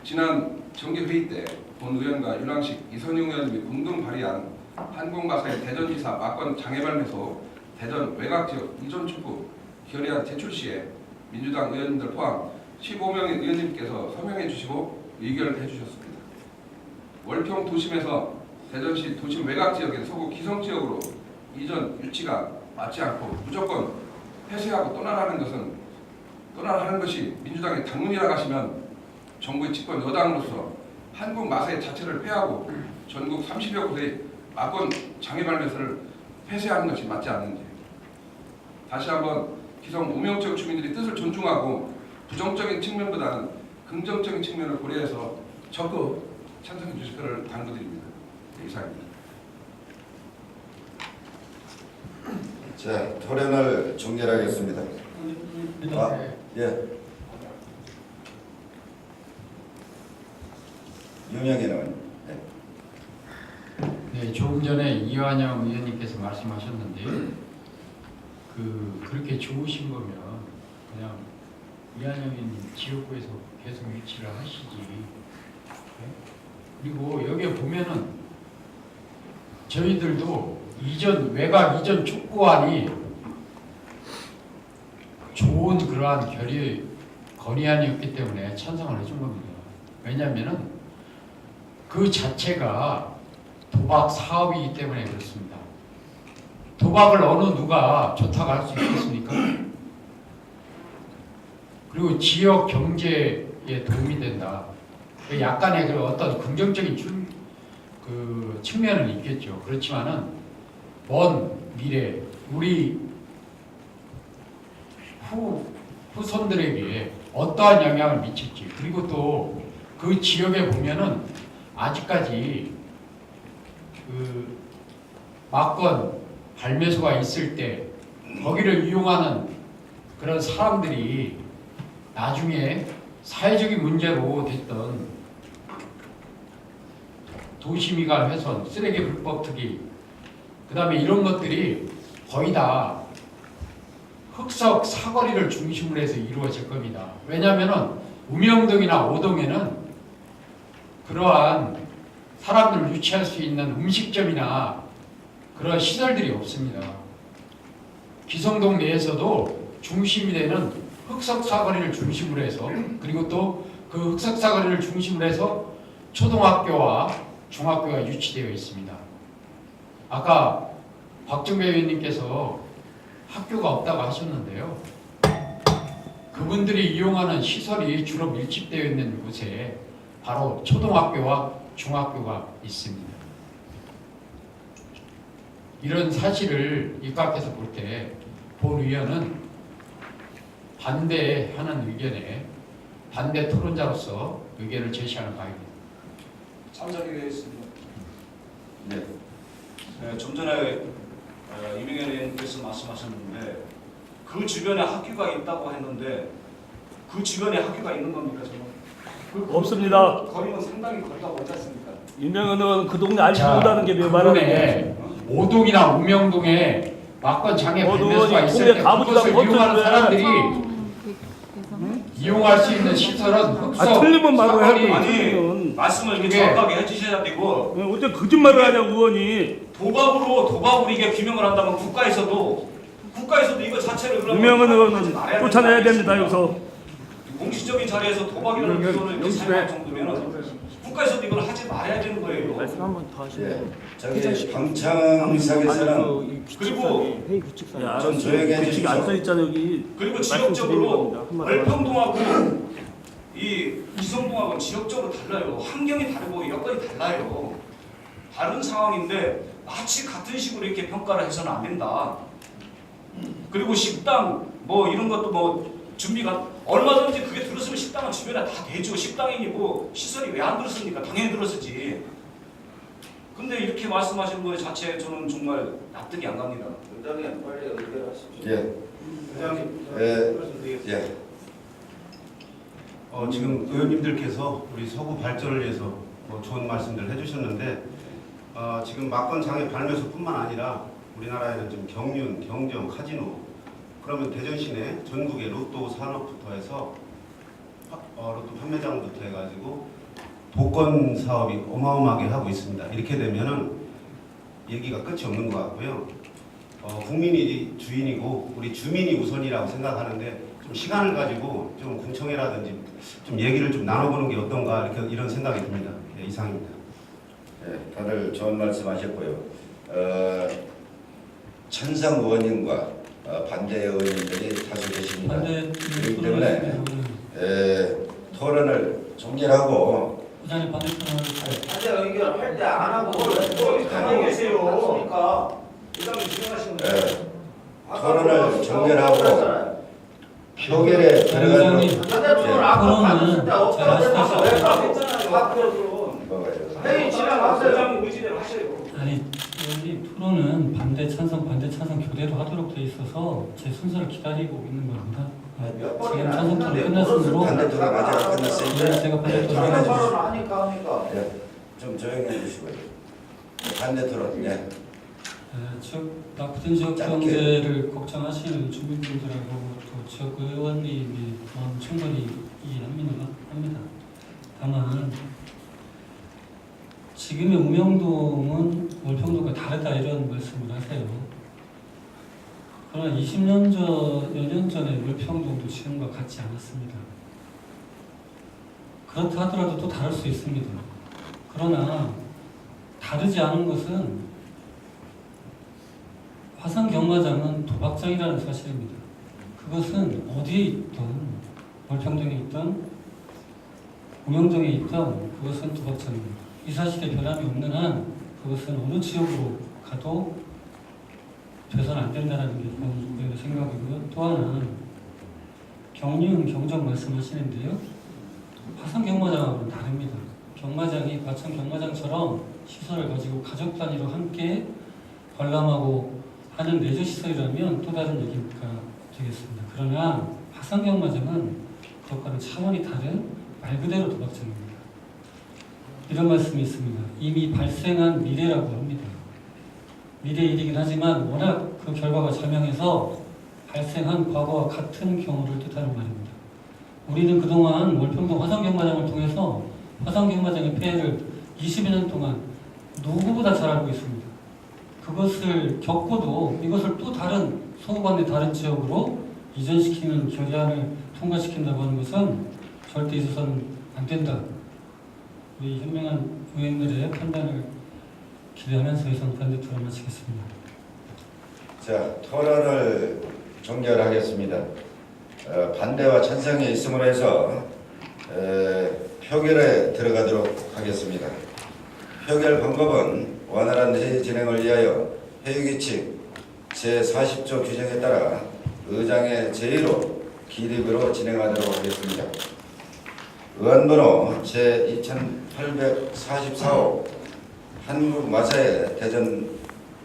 지난 정기회의 때 본 의원과 윤왕식 이선용 의원님이 공동 발의한 한국마사회 대전지사 막권 장애발매소 대전 외곽지역 이전 촉구 결의안 제출 시에 민주당 의원님들 포함 15명의 의원님께서 서명해 주시고 의결을 해주셨습니다. 월평 도심에서 대전시 도심 외곽지역인 서구 기성지역으로 이전 유치가 맞지 않고 무조건 폐쇄하고 떠나라는 것이 민주당의 당론이라고 하시면 정부의 집권 여당으로서 한국 마사회 자체를 폐하고 전국 30여 곳의 막권 장애발매소를 폐쇄하는 것이 맞지 않는지 다시 한번 기성 무명 지역 주민들의 뜻을 존중하고 부정적인 측면보다는 긍정적인 측면을 고려해서 적극 찬성해 주실 것을 당부드립니다. 네, 이상입니다.
자, 토론을 종결하겠습니다. 예. 윤영현 의원.
네, 조금 전에 이완영 의원님께서 말씀하셨는데 그렇게 좋으신 거면 그냥 이완영 의원님 지역구에서 계속 유치를 하시지. 네? 그리고 여기에 보면은 저희들도 외곽 이전 촉구안이 좋은 그러한 건의안이었기 때문에 찬성을 해준 겁니다. 왜냐하면은 그 자체가 도박 사업이기 때문에 그렇습니다. 도박을 어느 누가 좋다고 할 수 있겠습니까? 그리고 지역 경제에 도움이 된다. 약간의 그 어떤 긍정적인 측면은 있겠죠. 그렇지만은 먼 미래 우리 후손들에게 어떠한 영향을 미칠지, 그리고 또 그 지역에 보면은 아직까지 그 막권 발매소가 있을 때 거기를 이용하는 그런 사람들이 나중에 사회적인 문제로 됐던 도시미관 훼손, 쓰레기 불법 투기, 그 다음에 이런 것들이 거의 다 흑석 사거리를 중심으로 해서 이루어질 겁니다. 왜냐하면 우명동이나 오동에는 그러한 사람들을 유치할 수 있는 음식점이나 그런 시설들이 없습니다. 기성동 내에서도 중심이 되는 흑석 사거리를 중심으로 해서, 그리고 또 그 흑석 사거리를 중심으로 해서 초등학교와 중학교가 유치되어 있습니다. 아까 박정배 의원님께서 학교가 없다고 하셨는데요. 그분들이 이용하는 시설이 주로 밀집되어 있는 곳에 바로 초등학교와 중학교가 있습니다. 이런 사실을 입각해서 볼 때 본 의원은 반대하는 의견에 반대 토론자로서 의견을 제시하는 바입니다.
참석하겠습니다.
네.
네, 좀 전에 이명현 의원께서 말씀하셨는데 그 주변에 학교가 있다고 했는데 그 주변에 학교가 있는 겁니까 정말?
없습니다.
거리는 상당히 거리가 멀지 않습니까?
유명한 의원은 그 동네 알지 못하는 게 왜 말하는 거지?
오동이나 우명동에 막건 장애 발매소가
의원이
있을
동네
때
가보지도
그것을
않고
이용하는
어쩌는데.
사람들이 이용할 수 있는 시설은 흑석
틀리면 말을
사거리,
해야
아니
돼.
말씀을 이렇게
그게-
정확하게 해주셔야 되고
어째 거짓말을 하냐고 의원이.
도박으로 이게 규명을 한다면 국가에서도 이거 자체를 그러면
유명한
하지
의원은
말아야
쫓아내야
된다.
됩니다 여기서.
공식적인 자리에서 도박이라는 표현을 이렇게 사용할 정도면 국가에서도 이걸 하지 말아야 되는 거예요.
예. 저기 방창석에서는
그리고
야,
좀 조용히
규칙이 안
해주십시오.
써있잖아 여기.
그리고
말씀드리는
지역적으로
겁니다. 한마디로.
월평동하고 이 기성동하고는 지역적으로 달라요. 환경이 다르고 여건이 달라요. 다른 상황인데 마치 같은 식으로 이렇게 평가를 해서는 안 된다. 그리고 식당 뭐 이런 것도 뭐 준비가 얼마든지 그게 들었으면 식당은 주변에 다 되죠. 식당이니 뭐 시설이 왜 안 들었습니까? 당연히 들었었지. 근데 이렇게 말씀하시는 거 자체에 저는 정말 납득이 안 갑니다.
의장님 빨리 의결하십시오.
예.
회장님,
예.
말씀드리겠습니다.
예.
지금 의원님들께서 우리 서구 발전을 위해서 좋은 말씀들 해주셨는데 지금 막건 장애 발매소뿐만 아니라 우리나라에는 지금 경륜, 경정, 카지노 그러면 대전시내 전국의 로또 산업부터 해서 로또 판매장부터 해가지고 복권 사업이 어마어마하게 하고 있습니다. 이렇게 되면은 얘기가 끝이 없는 것 같고요. 국민이 주인이고 우리 주민이 우선이라고 생각하는데 좀 시간을 가지고 좀 공청회라든지 좀 얘기를 좀 나눠보는 게 어떤가 이런 생각이 듭니다. 네, 이상입니다.
예, 다들 좋은 말씀하셨고요. 찬성 의원님과 반대 의원님들이 다수 계십니다. 그렇기 때문에 토론을 종결하고
부장님 반대 토론을
반대 의견 할 때 안 하고 뭘 가만히 계세요. 맞습니까?
의장님 진행하시는
토론을 종결하고 표결에 들어가도록
반대 토론 아까 받았을 때 없다고 왜
먹어요.
회의 진행하세요.
의장님 의지대로 하셔요.
아니 의원님 토론은 반대 찬성 교대로 하도록 돼 있어서 제 순서를 기다리고 있는 겁니다.
몇
지금
번이나
찬성 토론
했는데
끝났으므로
반대 토론 아직 안 끝났으니까
제가 반대 토론
반대 토론 하니까
예, 좀 조용히 해주시고요. 반대 토론. 예.
나쁜 지역
짧게.
경제를 걱정하시는 주민분들하고 또 지역 의원님이 마음 충분히 이해합니다. 다만 지금의 우명동은 월평동과 다르다 이런 말씀을 하세요. 그러나 20년 전, 몇 년 전에 월평동도 지금과 같지 않았습니다. 그렇다 하더라도 또 다를 수 있습니다. 그러나 다르지 않은 것은 화산 경마장은 도박장이라는 사실입니다. 그것은 어디에 있든 월평동에 있든 우명동에 있든 그것은 도박장입니다. 이 사실에 변함이 없는 한 그것은 어느 지역으로 가도 돼서는 안 된다는 게 제 생각이고요. 또 하나는 경륜, 경정 말씀하시는데요. 화산 경마장하고는 다릅니다. 경마장이 과천 경마장처럼 시설을 가지고 가족 단위로 함께 관람하고 하는 레저 시설이라면 또 다른 얘기가 되겠습니다. 그러나 화산 경마장은 그것과는 차원이 다른 말 그대로 도박장입니다. 이런 말씀이 있습니다. 이미 발생한 미래라고 합니다. 미래 일이긴 하지만 워낙 그 결과가 자명해서 발생한 과거와 같은 경우를 뜻하는 말입니다. 우리는 그동안 월평동 화산경마장을 통해서 화산경마장의 폐해를 20여 년 동안 누구보다 잘 알고 있습니다. 그것을 겪고도 이것을 또 다른 서구관의 다른 지역으로 이전시키는 결의안을 통과시킨다고 하는 것은 절대 있어서는 안 된다. 우리 현명한 의원들의 판단을 기대하면서 이상 반대 토론 마치겠습니다.
자, 토론을 종결하겠습니다. 반대와 찬성이 있음으로 해서 표결에 들어가도록 하겠습니다. 표결 방법은 원활한 회의 진행을 위하여 회의규칙 제40조 규정에 따라 의장의 제의로 기립으로 진행하도록 하겠습니다. 의원번호 제2844호 한국마사회 대전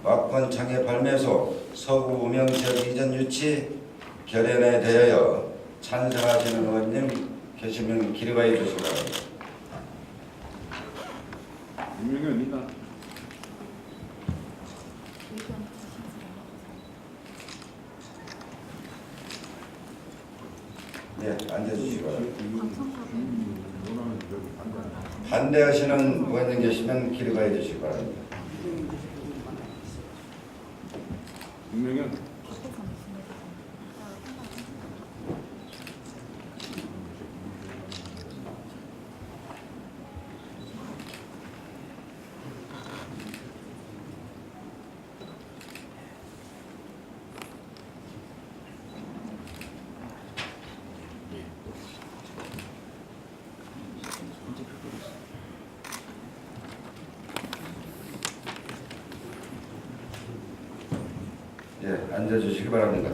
막권 창회 발매소 서구 우명 지역 이전 유치 결연에 대하여 찬성하시는 의원님 계시면 기립하여 주시기 바랍니다. 네, 앉아주시기 바랍니다. 반대하시는 의원님 계시면 기립하여 주시기 바랍니다. 예, 앉아주시기 바랍니다.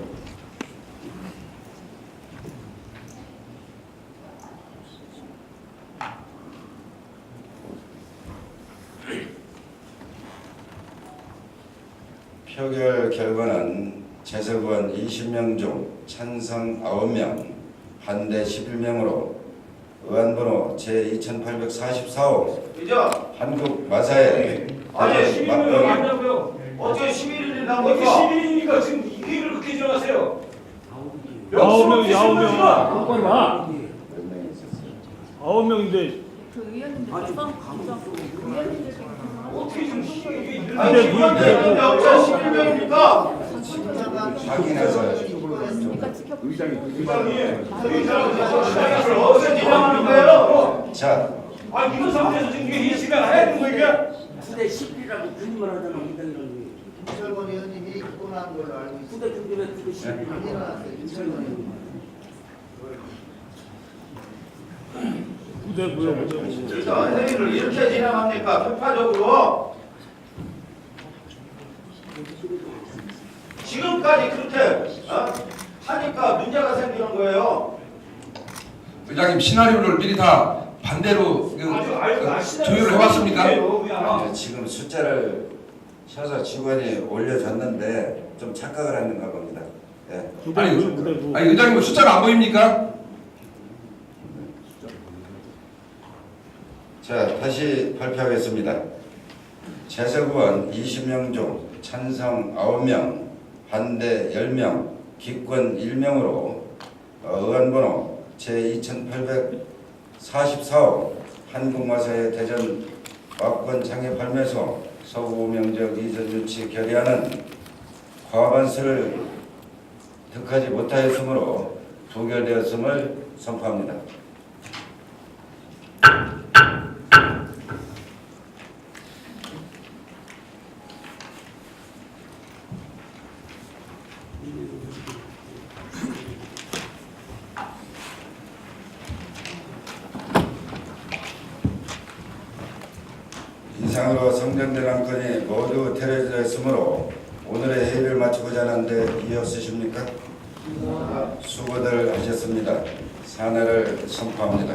표결 결과는 재석의원 20명 중 찬성 9명, 반대 11명으로 의안번호 제2844호 한국마사회
아니, 시민을
막권
맞냐고요?
어떻게 11일이
어떻게
나옵니까?
11인이니까 지금 이 회의를 그렇게 일어나세요?
9명,
9명.
9명인데
그 의원님들
어떻게 지금 이게 이런
아니 의원들인데 어째 11명입니까?
확인해서
의장을 어디서 진행하는 거예요?
자,
아 이런 상태에서 지금 이게 이 시간 해야 되는 거 이게?
부대 10일이라고 거짓말 하잖아.
김철권 의원님이 입건한 걸로 알고 있습니다.
부대 중대에 부대 10일.
김철권 의원님.
부대고요.
그래서 회의를 이렇게 진행합니까? 편파적으로 지금까지 그렇게 하니까 문제가 생기는 거예요.
의장님 시나리오를 미리 다 반대로 조율을 해왔습니까?
네, 지금 숫자를 쳐서 직원이 올려줬는데 좀 착각을 했는가 봅니다. 예.
아니 의장님 숫자가 안 보입니까?
자, 다시 발표하겠습니다. 재석의원 20명 중 찬성 9명, 반대 10명, 기권 1명으로 의안번호 제2844호 한국마사회 대전 막권 창회 발매소 서구 우명지역 이전 유치 결의안은 과반수를 득하지 못하였으므로 부결되었음을 선포합니다. 이상으로 성전된 안건이 모두 테러되었으므로 오늘의 회의를 마치고자 하는데 이의 없으십니까? 수고들 하셨습니다. 사내를 선포합니다.